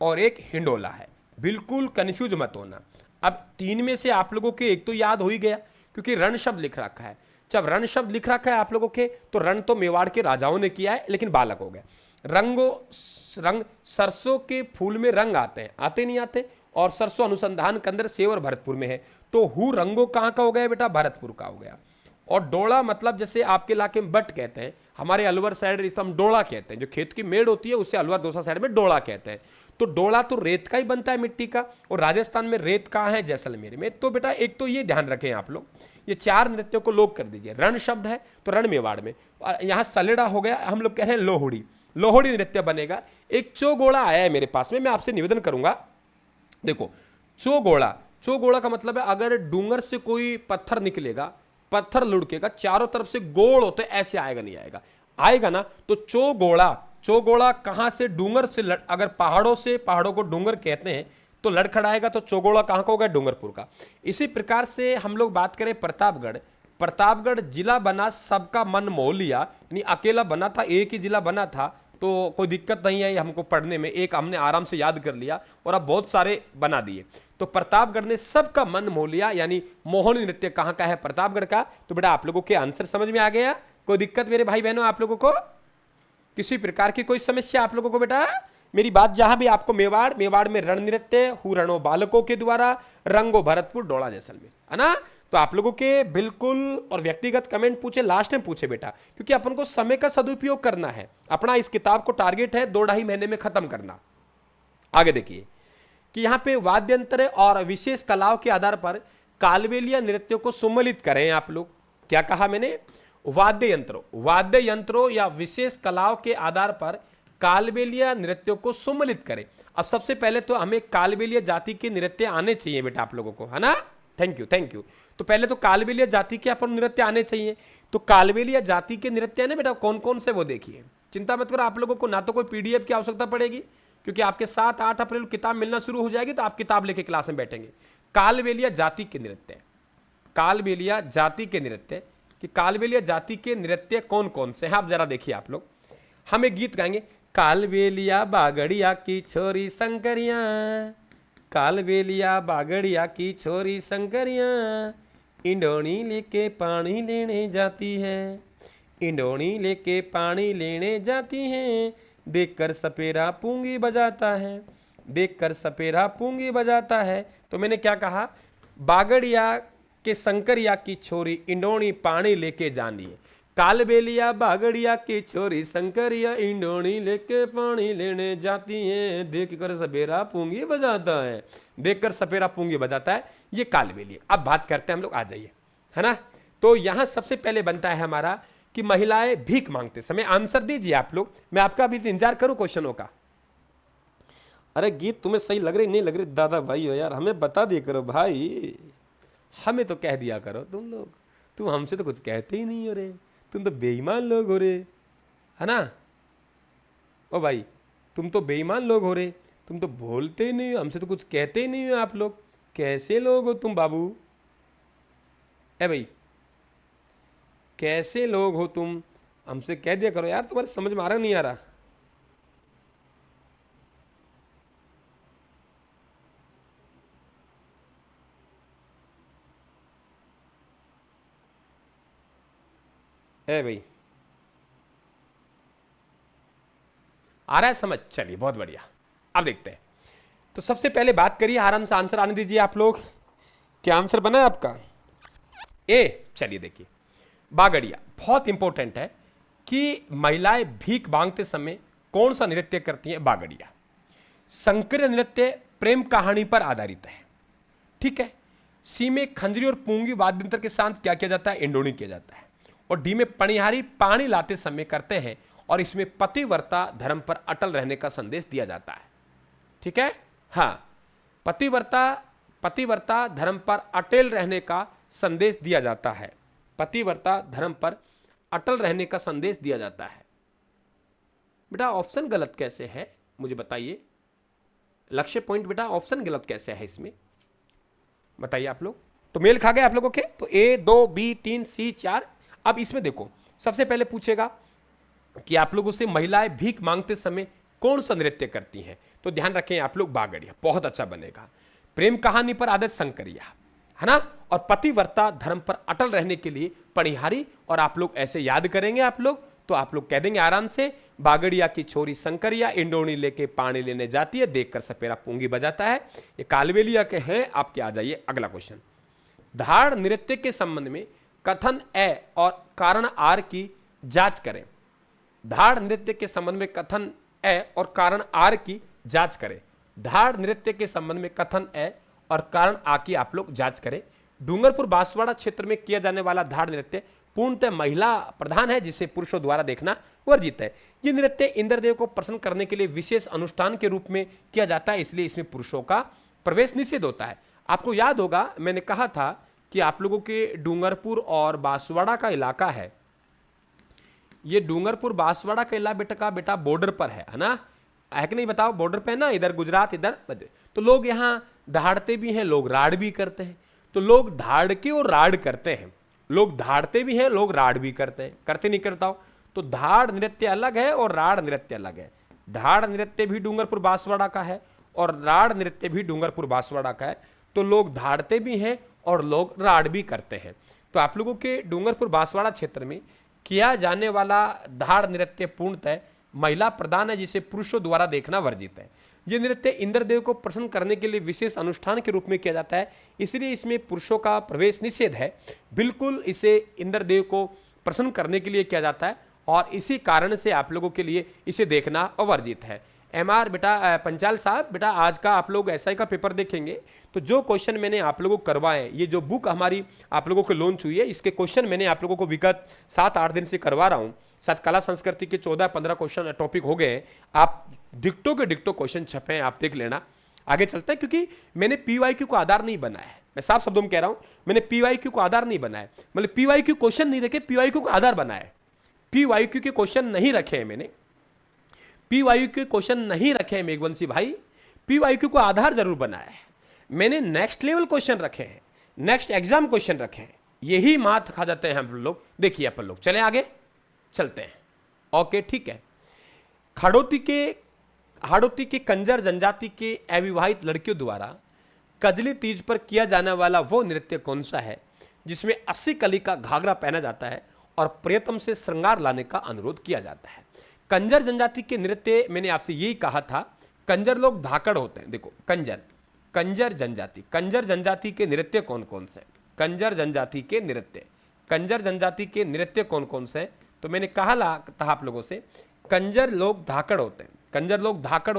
और एक हिंडोला है। बिल्कुल कंफ्यूज मत होना। अब तीन में से आप लोगों के एक तो याद हो ही गया, क्योंकि रण शब्द लिख रखा है। जब रण शब्द लिख रखा है आप लोगों के, तो रण तो मेवाड़ के राजाओं ने किया है, लेकिन बालक हो गए। रंगो, रंग, सरसों के फूल में रंग आते हैं, आते नहीं आते, और सरसों अनुसंधान केंद्र सेवर भरतपुर में है, तो हु रंगो कहाँ का हो गया बेटा, भरतपुर का हो गया। और डोला मतलब जैसे आपके इलाके में बट कहते हैं, हमारे अलवर साइड इसे हम डोला कहते हैं, जो खेत की मेड़ होती है उसे अलवर दोसा साइड में डोला कहते हैं। तो डोला तो रेत का ही बनता है, मिट्टी का, और राजस्थान में रेत कहाँ है, जैसलमेर में। तो बेटा एक तो ये ध्यान रखें आप लोग, ये चार नृत्यों को लोग कर दीजिए। रण शब्द है तो रण मेवाड़ में, यहाँ सलेड़ा हो गया, हम लोग कह रहे हैं लोहड़ी, लोहड़ी नृत्य बनेगा। एक चौगोड़ा आया है मेरे पास में, मैं आपसे निवेदन करूंगा, देखो चौगोड़ा, चौगोड़ा का मतलब है अगर डूंगर से कोई पत्थर निकलेगा, पत्थर लुढ़केगा, चारों तरफ से गोल होते, ऐसे आएगा नहीं आएगा, आएगा ना, तो चौगोड़ा, चौगोड़ा कहां से, डूंगर से, अगर पहाड़ों से, पहाड़ों को डूंगर कहते हैं, तो लड़खड़ाएगा, तो चौगोड़ा कहां का होगा, डूंगरपुर का। इसी प्रकार से हम लोग बात करें प्रतापगढ़, प्रतापगढ़ जिला बना, सबका मन मोह लिया, यानी अकेला बना था, एक ही जिला बना था, तो कोई दिक्कत नहीं आई हमको पढ़ने में, एक हमने आराम से याद कर लिया, और अब बहुत सारे बना दिए। तो प्रतापगढ़ ने सबका मन मोह लिया, यानी मोहनी नृत्य कहां का है, प्रतापगढ़ का। तो बेटा आप लोगों के आंसर समझ में आ गया, कोई दिक्कत मेरे भाई बहनों, आप लोगों को किसी प्रकार की कोई समस्या आप लोगों को बेटा, मेरी बात जहां भी आपको मेवाड़, मेवाड़ में रण नृत्य, हुरणों बालकों के द्वारा, रंगो भरतपुर, डोला जैसलमेर, है ना। तो आप लोगों के बिल्कुल, और व्यक्तिगत कमेंट पूछे, लास्ट में पूछे बेटा, क्योंकि अपन को समय का सदुपयोग करना है। अपना इस किताब को टारगेट है 2-2.5 महीने में खत्म करना। आगे देखिए कि यहाँ पे वाद्य यंत्र और विशेष कलाओं के आधार पर कालबेलिया नृत्यों को सुमलित करें। आप लोग क्या कहा मैंने, वाद्य यंत्रों या विशेष कलाओं के आधार पर कालबेलिया नृत्यों को सुमलित करें। अब सबसे पहले तो हमें कालबेलिया जाति के नृत्य आने चाहिए बेटा आप लोगों को, है ना। Thank you, thank you. तो पहले तो कालबेलिया जाति के अपन नृत्य आने चाहिए। तो कालबेलिया जाति के नृत्य है ना बेटा, कौन कौन से वो देखिए, चिंता मत करो, आप लोगों को ना तो कोई पीडीएफ की आवश्यकता पड़ेगी, क्योंकि आपके 7-8 अप्रैल किताब मिलना शुरू हो जाएगी, तो आप किताब लेके क्लास में बैठेंगे। कालबेलिया जाति के नृत्य, कालबेलिया जाति के नृत्य, कि कालबेलिया जाति के नृत्य कौन कौन से हैं, आप जरा देखिए। आप लोग हम एक गीत गाएंगे, कालबेलिया बागड़िया की छोरी शंकरिया, कालबेलिया बागड़िया की छोरी शंकरिया, इंडोनी लेके पानी लेने जाती है, इंडोनी लेके पानी लेने जाती है, देखकर सपेरा पूंगी बजाता है, देखकर सपेरा पूंगी बजाता है। तो मैंने क्या कहा, बागड़िया के शंकरिया की छोरी इंडोनी पानी लेके जानी है, कालबेलिया बागड़िया की छोरी शंकरिया इंडोनी लेके पानी लेने जाती है, देखकर सपेरा पूंगी बजाता है, देखकर सपेरा पूंगी बजाता है, ये कालबेलिया। अब बात करते हैं हम लोग, आ जाइए, है ना। तो यहां सबसे पहले बनता है हमारा कि महिलाएं भीख मांगते समय, आंसर दीजिए आप लोग, मैं आपका अभी इंतजार करूं क्वेश्चनों का। अरे गीत तुम्हें सही लग रही नहीं लग रही दादा भाई हो यार, हमें बता दिया करो भाई, हमें तो कह दिया करो तुम लोग, तुम हमसे तो कुछ कहते ही नहीं हो रे, तुम तो बेईमान लोग हो रे, है ना। ओ भाई तुम तो बेईमान लोग हो रे, तुम तो बोलते ही नहीं हो, हमसे तो कुछ कहते ही नहीं हो आप लोग, कैसे लोग हो तुम बाबू, ए भाई कैसे लोग हो तुम, हमसे कह दिया करो यार, तुम्हारे समझ में आ रहा नहीं आ रहा। ए भाई आ रहा है समझ, चलिए बहुत बढ़िया। अब देखते हैं, तो सबसे पहले बात करिए, आराम से आंसर आने दीजिए आप लोग। क्या आंसर बना है आपका, ए। चलिए देखिए, बागड़िया बहुत इंपॉर्टेंट है कि महिलाएं भीख मांगते समय कौन सा नृत्य करती हैं, बागड़िया। शंकरीय नृत्य प्रेम कहानी पर आधारित है। ठीक है। सी में खंजरी और पूंगी वाद्य यंत्र के साथ क्या किया जाता है? इंडोनी किया जाता है। और डी में पणिहारी पानी लाते समय करते हैं और इसमें पतिव्रता धर्म पर अटल रहने का संदेश दिया जाता है। ठीक है। हाँ, पतिव्रता धर्म पर अटल रहने का संदेश दिया जाता है। पतिव्रता धर्म पर अटल रहने का संदेश दिया जाता है। बेटा ऑप्शन गलत कैसे है मुझे बताइए। लक्ष्य पॉइंट बेटा ऑप्शन गलत कैसे है इसमें बताइए आप लोग। तो मेल खा गए आप लोगों के। तो A 2 B 3 C 4। अब इसमें देखो सबसे पहले पूछेगा कि आप लोगों से महिलाएं भीख मांगते समय कौन सा नृत्य करती हैं। तो ध्यान रखें आप लोग बागड़िया, बहुत अच्छा बनेगा। प्रेम कहानी पर आधारित शंकरिया, है ना। और पतिव्रता धर्म पर अटल रहने के लिए पणिहारी। और आप लोग ऐसे याद करेंगे आप लोग तो आप लोग कह देंगे आराम से, बागड़िया की छोरी शंकरिया इंडोनी लेके पानी लेने जाती है, देखकर सपेरा पूंगी बजाता है। ये कालबेलिया के हैं आपके। आ जाइए अगला क्वेश्चन। धाड़ नृत्य के संबंध में कथन ए और कारण आर की जांच करें। धाड़ नृत्य के संबंध में कथन ए और कारण आर की जांच करें। धाड़ नृत्य के संबंध में कथन ए और कारण आ की आप लोग जांच करें। डूंगरपुर बांसवाड़ा क्षेत्र में किया जाने वाला धाड़ नृत्य पूर्णतः महिला प्रधान है, जिसे पुरुषों द्वारा देखना वर्जित है। ये नृत्य इंद्रदेव को प्रसन्न करने के लिए विशेष अनुष्ठान के रूप में किया जाता है, इसलिए इसमें पुरुषों का प्रवेश निषेध होता है। आपको याद होगा मैंने कहा था कि आप लोगों के डूंगरपुर और बांसवाड़ा का इलाका है, ये डूंगरपुर बांसवाड़ा का इलाका बेटा बॉर्डर पर है ना, है कि नहीं बताओ। बॉर्डर पे है ना, इधर गुजरात इधर मध्य। तो लोग यहाँ दहाड़ते भी हैं, लोग राड़ भी करते हैं। तो लोग धाड़ के और राड़ करते हैं, लोग धाड़ते भी हैं, लोग राड़ भी करते हैं। करते नहीं करता हो। तो धाड़ नृत्य अलग है और राड़ नृत्य अलग है। धाड़ नृत्य भी डूंगरपुर बांसवाड़ा का है और राड़ नृत्य भी डूंगरपुर बांसवाड़ा का है। तो लोग धाड़ते भी हैं और लोग राड़ भी करते हैं। तो आप लोगों के डूंगरपुर बांसवाड़ा क्षेत्र में किया जाने वाला धाड़ नृत्य पूर्णतः महिला प्रधान है, जिसे पुरुषों द्वारा देखना वर्जित है। ये नृत्य इंद्रदेव को प्रसन्न करने के लिए विशेष अनुष्ठान के रूप में किया जाता है, इसलिए इसमें पुरुषों का प्रवेश निषेध है। बिल्कुल इसे इंद्रदेव को प्रसन्न करने के लिए किया जाता है और इसी कारण से आप लोगों के लिए इसे देखना अवर्जित है। MR बेटा पंचाल साहब, बेटा आज का आप लोग SI का पेपर देखेंगे तो जो क्वेश्चन मैंने आप लोगों को करवाए, ये जो बुक हमारी आप लोगों को लॉन्च हुई है, इसके क्वेश्चन मैंने आप लोगों को विगत 7-8 दिन से करवा रहा हूँ। शायद कला संस्कृति के 14-15 क्वेश्चन टॉपिक हो गए। आप डिक्टो के डिक्टो क्वेश्चन छपे हैं, आप देख लेना। आगे चलते हैं, क्योंकि मैंने PYQ को आधार नहीं बनाया है। मैं साफ शब्दों में कह रहा हूं, मैंने PYQ को आधार नहीं बनाया, मतलब PYQ क्वेश्चन नहीं रखे, PYQ को आधार बनाया है। PYQ के क्वेश्चन नहीं रखे हैं मैंने, PYQ के क्वेश्चन नहीं रखे हैं मेघवंशी भाई, PYQ को आधार जरूर बनाया है। मैंने नेक्स्ट लेवल क्वेश्चन रखे हैं, नेक्स्ट एग्जाम क्वेश्चन रखे हैं, यही मात खा जाते हैं हम लोग। देखिए अपन लोग चले आगे चलते हैं। ओके ठीक है। हाड़ौती के कंजर जनजाति के अविवाहित लड़कियों द्वारा कजली तीज पर किया जाने वाला वो नृत्य कौन सा है जिसमें 80 कली का घाघरा पहना जाता है और प्रियतम से श्रृंगार लाने का अनुरोध किया जाता है। कंजर जनजाति के नृत्य, मैंने आपसे यही कहा था, कंजर लोग धाकड़ होते हैं। देखो कंजर जनजाति के नृत्य कौन कौन से, कंजर जनजाति के नृत्य कौन कौन से। तो मैंने कहा था आप लोगों से, कंजर लोग धाकड़ होते हैं, कंजर लोग धाकड़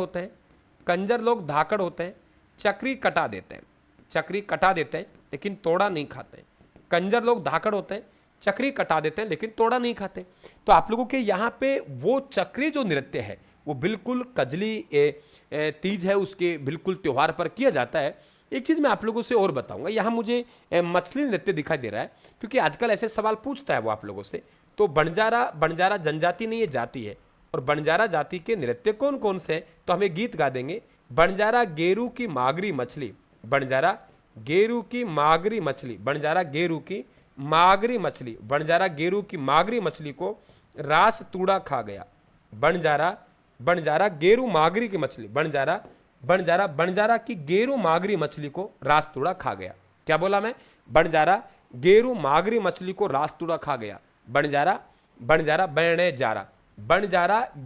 होते हैं, चक्री कटा देते हैं लेकिन तोड़ा नहीं खाते। कंजर लोग धाकड़ होते हैं, चक्री कटा देते हैं लेकिन तोड़ा नहीं खाते। तो आप लोगों के यहाँ पे वो चक्री जो नृत्य है वो बिल्कुल कजली तीज है उसके बिल्कुल त्योहार पर किया जाता है। एक चीज़ मैं आप लोगों से और बताऊंगा, यहाँ मुझे मछली नृत्य दिखाई दे रहा है, क्योंकि आजकल ऐसे सवाल पूछता है वो आप लोगों से। तो बंजारा जनजाति नहीं, ये जाति है। और बंजारा जाति के नृत्य कौन कौन से हैं, तो हमें गीत गा देंगे। बंजारा गेरू की मागरी मछली, बंजारा गेरू की मागरी मछली, बंजारा गेरू की मागरी मछली को रास तूड़ा खा गया। बंजारा गेरू मागरी की मछली, बंजारा की गेरू मागरी मछली को रास तूड़ा खा गया। क्या बोला मैं? बंजारा गेरू मागरी मछली को रास तूड़ा खा गया। बंजारा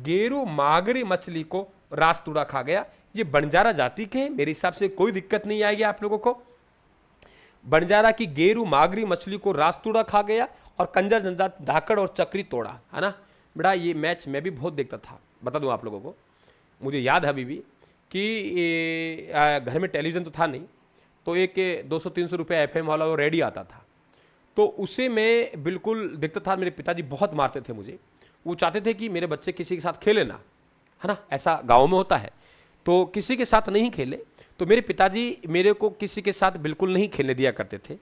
गेरू मागरी मछली को रास तूड़ा खा गया। ये बंजारा जाति के हैं, मेरे हिसाब से कोई दिक्कत नहीं आएगी आप लोगों को। बंजारा की गेरू मागरी मछली को रास तूड़ा खा गया और कंजर जनजाति धाकड़ और चक्री तोड़ा, है ना बेटा। ये मैच मैं भी बहुत देखता था, बता दूं आप लोगों को, मुझे याद है अभी भी। कि घर में टेलीविज़न तो था नहीं, तो एक 200-300 रुपये FM वाला वो रेडियो आता था, तो उसे मैं बिल्कुल देखता था। मेरे पिताजी बहुत मारते थे मुझे, वो चाहते थे कि मेरे बच्चे किसी के साथ खेले ना, है ना, ऐसा गाँव में होता है, तो किसी के साथ नहीं खेले। तो मेरे पिताजी मेरे को किसी के साथ बिल्कुल नहीं खेलने दिया करते थे,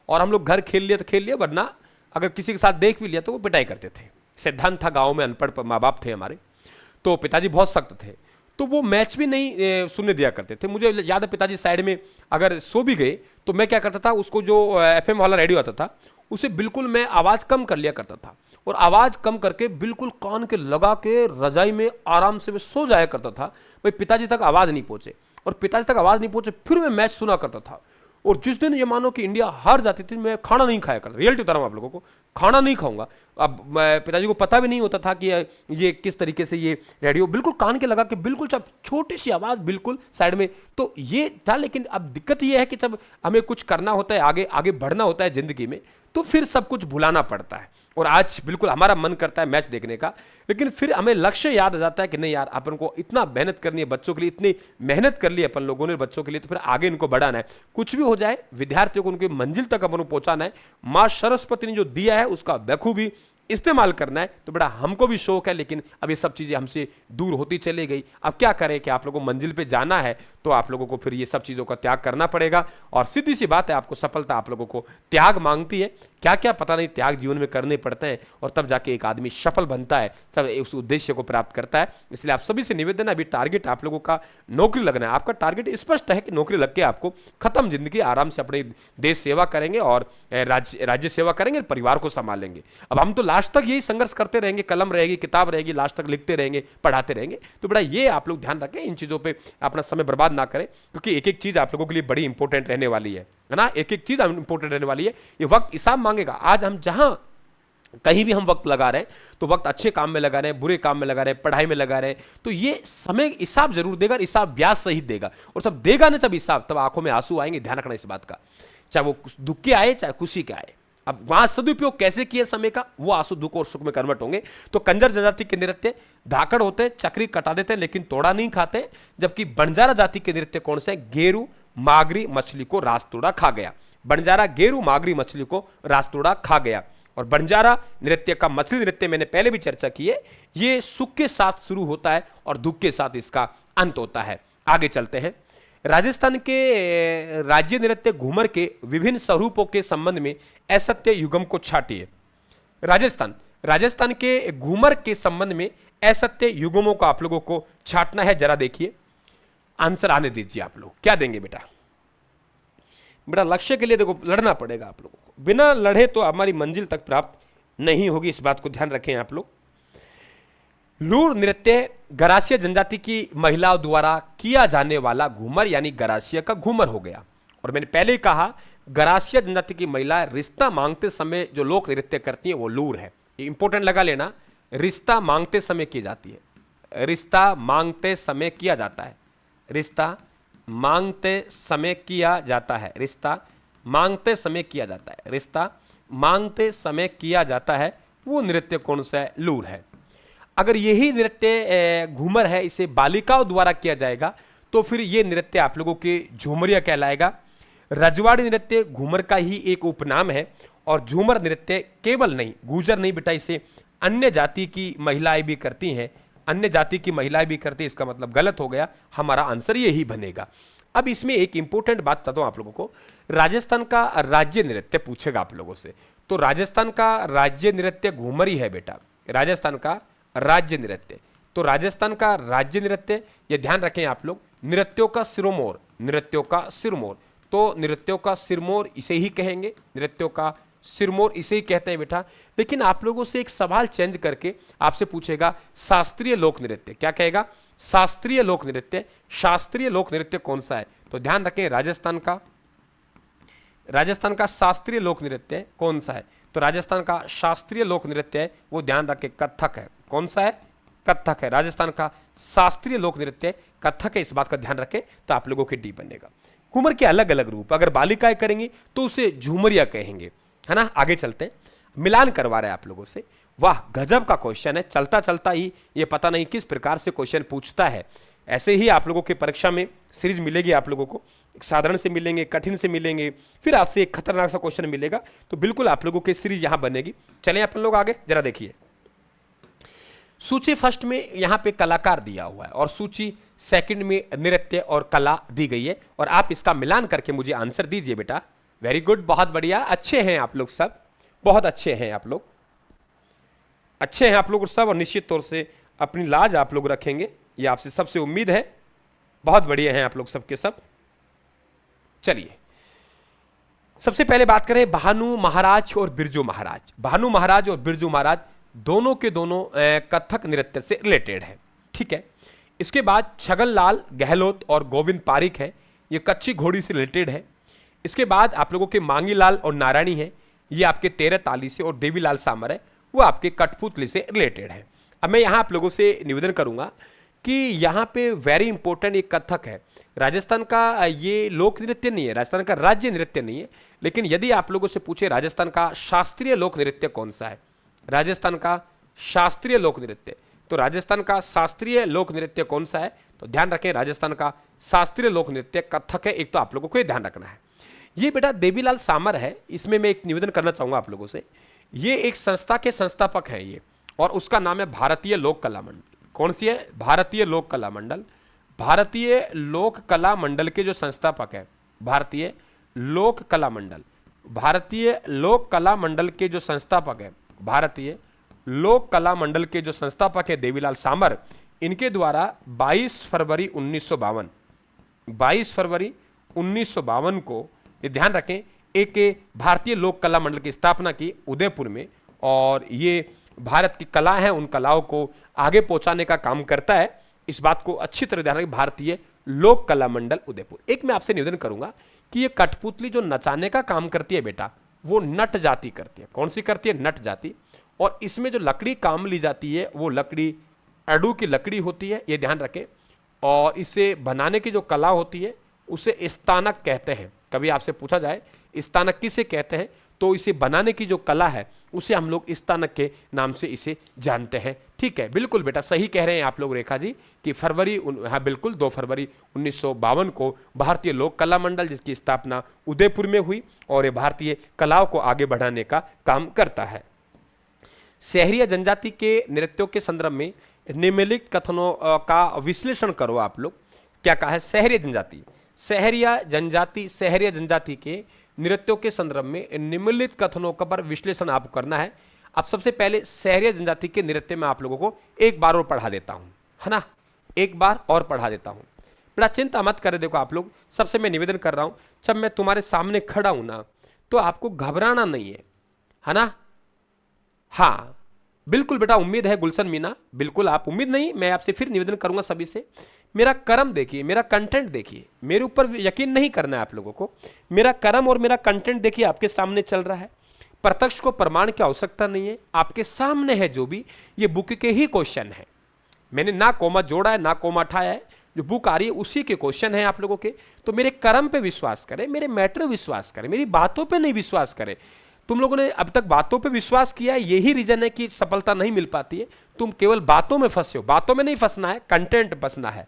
और हम लोग घर खेल लिया तो खेल लिया, वरना अगर किसी के साथ देख भी लिया तो वो पिटाई करते थे। सिद्धांत था, गाँव में अनपढ़ माँ बाप थे हमारे, तो पिताजी बहुत सख्त थे, तो वो मैच भी नहीं सुनने दिया करते थे। मुझे याद है पिताजी साइड में अगर सो भी गए तो मैं क्या करता था, उसको जो FM वाला रेडियो आता था उसे बिल्कुल मैं आवाज़ कम कर लिया करता था, और आवाज़ कम करके बिल्कुल कान के लगा के रजाई में आराम से मैं सो जाया करता था, भाई पिताजी तक आवाज़ नहीं पहुँचे। और पिताजी तक आवाज़ नहीं पहुँचे फिर मैं मैच सुना करता था। और जिस दिन ये मानो कि इंडिया हार जाती थी, मैं खाना नहीं खाया करता, रियलिटी बता रहा हूँ आप लोगों को, खाना नहीं खाऊंगा। अब पिताजी को पता भी नहीं होता था कि ये किस तरीके से ये रेडियो बिल्कुल कान के लगा के बिल्कुल जब छोटी सी आवाज़ बिल्कुल साइड में, तो ये था। लेकिन अब दिक्कत ये है कि जब हमें कुछ करना होता है, आगे आगे बढ़ना होता है ज़िंदगी में, तो फिर सब कुछ भुलाना पड़ता है। और आज बिल्कुल हमारा मन करता है मैच देखने का, लेकिन फिर हमें लक्ष्य याद आ जाता है कि नहीं यार, अपन को इतना मेहनत करनी है बच्चों के लिए, इतनी मेहनत कर ली है अपन लोगों ने बच्चों के लिए, तो फिर आगे इनको बढ़ाना है। कुछ भी हो जाए, विद्यार्थियों को उनकी मंजिल तक अपन को पहुंचाना है। माँ सरस्वती ने जो दिया है उसका बखूबी इस्तेमाल करना है। तो बड़ा हमको भी शौक है, लेकिन अब ये सब चीज़ें हमसे दूर होती चली गई। अब क्या करें कि आप लोगों को मंजिल पे जाना है, तो आप लोगों को फिर ये सब चीज़ों का त्याग करना पड़ेगा। और सीधी सी बात है, आपको सफलता आप लोगों को त्याग मांगती है। क्या क्या पता नहीं त्याग जीवन में करने पड़ते हैं, और तब जाके एक आदमी सफल बनता है, तब उस उद्देश्य को प्राप्त करता है। इसलिए आप सभी से निवेदन है, अभी टारगेट आप लोगों का नौकरी लगना है। आपका टारगेट स्पष्ट है कि नौकरी लग के आपको खत्म जिंदगी, आराम से अपने देश सेवा करेंगे और राज्य सेवा करेंगे, परिवार को संभालेंगे। अब हम तो लास्ट तक यही संघर्ष करते रहेंगे, कलम रहेगी, किताब रहेगी, लास्ट तक लिखते रहेंगे, पढ़ाते रहेंगे। तो बड़ा ये आप लोग ध्यान रखें, इन चीज़ों पर अपना समय बर्बाद ना करें, क्योंकि एक एक चीज़ आप लोगों के लिए बड़ी इंपॉर्टेंट रहने वाली है ना। एक एक चीज़ इंपॉर्टेंट रहने वाली है। ये वक्त हिसाब मांगेगा। आज हम जहां कहीं भी हम वक्त लगा रहे हैं, तो वक्त अच्छे काम में लगा रहे हैं, बुरे काम में लगा रहे हैं, पढ़ाई में लगा रहे हैं, तो ये समय हिसाब जरूर देगा, हिसाब ब्याज सहित देगा। और जब देगा ना जब हिसाब, तब आंखों में आंसू आएंगे। ध्यान रखना इस बात का, चाहे वो दुख के आए चाहे खुशी के आए। अब वहां सदुपयोग कैसे किया समय का, वो आंसू दुख और सुख में कन्वर्ट होंगे। तो कंजर जनजाति के नृत्य धाकड़ होते हैं, चक्री कटा देते हैं, लेकिन तोड़ा नहीं खाते। जबकि बंजारा जाति के नृत्य कौन से, गेरू मागरी मछली को रास तोड़ा खा गया। बंजारा गेरू मागरी मछली को रास तोड़ा खा गया। और बंजारा नृत्य का मछली नृत्य मैंने पहले भी चर्चा की है, ये सुख के साथ शुरू होता है और दुख के साथ इसका अंत होता है। आगे चलते हैं। राजस्थान के राज्य नृत्य घूमर के विभिन्न स्वरूपों के संबंध में असत्य युगम को छाटिए। राजस्थान के घूमर के संबंध में असत्य युगमों को आप लोगों को छाटना है। जरा देखिए, आंसर आने दीजिए। आप लोग क्या देंगे बेटा? बेटा लक्ष्य के लिए देखो लड़ना पड़ेगा आप लोगों को, बिना लड़े तो हमारी मंजिल तक प्राप्त नहीं होगी। इस बात को ध्यान रखें आप लोग। लूर नृत्य गरासिया जनजाति की महिलाओं द्वारा किया जाने वाला घूमर यानी गरासिया का घूमर हो गया। और मैंने पहले ही कहा, गरासिया जनजाति की महिलाएं रिश्ता मांगते समय जो लोक नृत्य करती है वो लूर है। ये इंपॉर्टेंट लगा लेना, रिश्ता मांगते समय की जाती है, रिश्ता मांगते समय किया जाता है, रिश्ता मांगते समय किया जाता है, रिश्ता मांगते समय किया जाता है, रिश्ता मांगते समय किया जाता है। वो नृत्य कौन सा है? लूर है। अगर यही नृत्य घूमर है, इसे बालिकाओं द्वारा किया जाएगा, तो फिर ये नृत्य आप लोगों के झूमरिया कहलाएगा। रजवाड़ी नृत्य घूमर का ही एक उपनाम है। और झूमर नृत्य केवल नहीं, गुर्जर नहीं बेटा, इसे अन्य जाति की महिलाएं भी करती हैं, अन्य जाति की महिलाएं भी करती हैं। इसका मतलब गलत हो गया, हमारा आंसर यही बनेगा। अब इसमें एक इंपॉर्टेंट बात बताता हूं आप लोगों को। राजस्थान का राज्य नृत्य पूछेगा आप लोगों से, तो राजस्थान का राज्य नृत्य घूमर ही है बेटा। राजस्थान का राज्य नृत्य, तो राजस्थान का राज्य नृत्य, ये ध्यान रखें आप लोग। नृत्यों का सिरमौर, नृत्यों का सिरमौर, तो नृत्यों का सिरमौर इसे ही कहेंगे, नृत्यों का सिरमौर इसे ही कहते हैं बेटा। लेकिन आप लोगों से एक सवाल चेंज करके आपसे पूछेगा, शास्त्रीय लोक नृत्य क्या कहेगा? शास्त्रीय लोक नृत्य। शास्त्रीय लोक नृत्य कौन सा है? तो ध्यान रखें, राजस्थान का शास्त्रीय लोक नृत्य कौन सा है? तो राजस्थान का शास्त्रीय लोक नृत्य है, वो ध्यान रखें, कथक है। कौन सा है? कथक है। राजस्थान का शास्त्रीय लोक नृत्य कथक है, इस बात का ध्यान रखें, तो आप लोगों के डी बनेगा। घूमर के अलग अलग रूप, अगर बालिकाएं करेंगी तो उसे झूमरिया कहेंगे, है ना। आगे चलते हैं, मिलान करवा रहे हैं आप लोगों से। वाह गजब का क्वेश्चन है, चलता चलता ही ये पता नहीं किस प्रकार से क्वेश्चन पूछता है। ऐसे ही आप लोगों के परीक्षा में सीरीज मिलेगी आप लोगों को, साधारण से मिलेंगे, कठिन से मिलेंगे, फिर आपसे एक खतरनाक सा क्वेश्चन मिलेगा। तो बिल्कुल आप लोगों की सीरीज यहां बनेगी। चलें अपन लोग आगे जरा देखिए। सूची फर्स्ट में यहां पे कलाकार दिया हुआ है और सूची सेकंड में नृत्य और कला दी गई है, और आप इसका मिलान करके मुझे आंसर दीजिए बेटा। वेरी गुड, बहुत बढ़िया, अच्छे हैं आप लोग सब, बहुत अच्छे हैं आप लोग, अच्छे हैं आप लोग सब, और निश्चित तौर से अपनी लाज आप लोग रखेंगे, ये आपसे सबसे उम्मीद है। बहुत बढ़िया हैं आप लोग सबके सब। चलिए सबसे पहले बात करें भानु महाराज और बिरजू महाराज। भानु महाराज और बिरजू महाराज दोनों के दोनों कथक नृत्य से रिलेटेड है, ठीक है। इसके बाद छगनलाल गहलोत और गोविंद पारिक है, ये कच्ची घोड़ी से रिलेटेड है। इसके बाद आप लोगों के मांगीलाल और नारायणी है, ये आपके 13 ताली से, और देवीलाल सामर है, वो आपके कठपुतली से रिलेटेड है। अब मैं यहाँ आप लोगों से निवेदन करूंगा कि यहाँ पे वेरी इंपॉर्टेंट एक कथक है। राजस्थान का ये लोक नृत्य नहीं है, राजस्थान का राज्य नृत्य नहीं है, लेकिन यदि आप लोगों से पूछे राजस्थान का शास्त्रीय लोक नृत्य कौन सा है, राजस्थान का शास्त्रीय लोक नृत्य, तो राजस्थान का शास्त्रीय लोक नृत्य कौन सा है, तो ध्यान रखें राजस्थान का शास्त्रीय लोक नृत्य कथक है। एक तो आप लोगों को ये ध्यान रखना है। ये बेटा देवीलाल सामर है। इसमें मैं एक निवेदन करना चाहूंगा आप लोगों से, ये एक संस्था के संस्थापक हैं ये, और उसका नाम है भारतीय लोक कला मंडल। कौन सी है? भारतीय लोक कला मंडल। भारतीय लोक कला मंडल के जो संस्थापक है, भारतीय लोक कला मंडल, भारतीय लोक कला मंडल के जो संस्थापक है, भारतीय लोक कला मंडल के जो संस्थापक है देवीलाल सामर, इनके द्वारा 22 फरवरी 1952, 22 फरवरी 1952 को, ये ध्यान रखें, एक भारतीय लोक कला मंडल की स्थापना की उदयपुर में, और ये भारत की कला है उन कलाओं को आगे पहुंचाने का काम करता है। इस बात को अच्छी तरह ध्यान रखें, भारतीय लोक कला मंडल उदयपुर। एक मैं आपसे निवेदन करूंगा कि ये कठपुतली जो नचाने का काम करती है बेटा, वो नट जाति करती है। कौन सी करती है? नट जाति। और इसमें जो लकड़ी काम ली जाती है वो लकड़ी अडू की लकड़ी होती है, ये ध्यान रखें। और इसे बनाने की जो कला होती है उसे स्थानक कहते हैं। कभी आपसे पूछा जाए स्थानक किसे कहते हैं, तो इसे बनाने की जो कला है उसे हम लोग स्थानक के नाम से इसे जानते हैं, ठीक है। बिल्कुल बेटा सही कह रहे हैं आप लोग रेखा जी कि फरवरी, हाँ बिल्कुल 2 फरवरी 1952 को भारतीय लोक कला मंडल, जिसकी स्थापना उदयपुर में हुई, और ये भारतीय कलाओं को आगे बढ़ाने का काम करता है। शहरीय जनजाति के नृत्यों के संदर्भ में निम्नलिखित कथनों का विश्लेषण करो आप लोग। क्या कहा है? शहरीय जनजाति, शहरीय जनजाति के नृत्यों के संदर्भ में निम्नलिखित कथनों का पर विश्लेषण आपको करना है। अब सबसे पहले शहरीय जनजाति के नृत्य में आप लोगों को एक बार और पढ़ा देता हूं, है ना, एक बार और पढ़ा देता हूं। बड़ा चिंता मत करें। देखो आप लोग, सबसे मैं निवेदन कर रहा हूं, जब मैं तुम्हारे सामने खड़ा हूं ना, तो आपको घबराना नहीं है ना। हाँ बिल्कुल बेटा, उम्मीद है गुलशन मीना, बिल्कुल आप उम्मीद नहीं, मैं आपसे फिर निवेदन करूंगा सभी से, मेरा कर्म देखिए, मेरा कंटेंट देखिए, मेरे ऊपर यकीन नहीं करना है आप लोगों को। मेरा कर्म और मेरा कंटेंट देखिए आपके सामने चल रहा है। प्रत्यक्ष को प्रमाण की आवश्यकता नहीं है, आपके सामने है जो भी, ये बुक के ही क्वेश्चन है। मैंने ना कोमा जोड़ा है ना कोमा हटाया है, जो बुक आ रही है उसी के क्वेश्चन है आप लोगों के। तो मेरे कर्म पे विश्वास करें, मेरे मैटर विश्वास करें, मेरी बातों पे नहीं विश्वास करें। तुम लोगों ने अब तक बातों पे विश्वास किया है, यही रीजन है कि सफलता नहीं मिल पाती है। तुम केवल बातों में फंसे हो, बातों में नहीं फंसना है, कंटेंट फंसना है।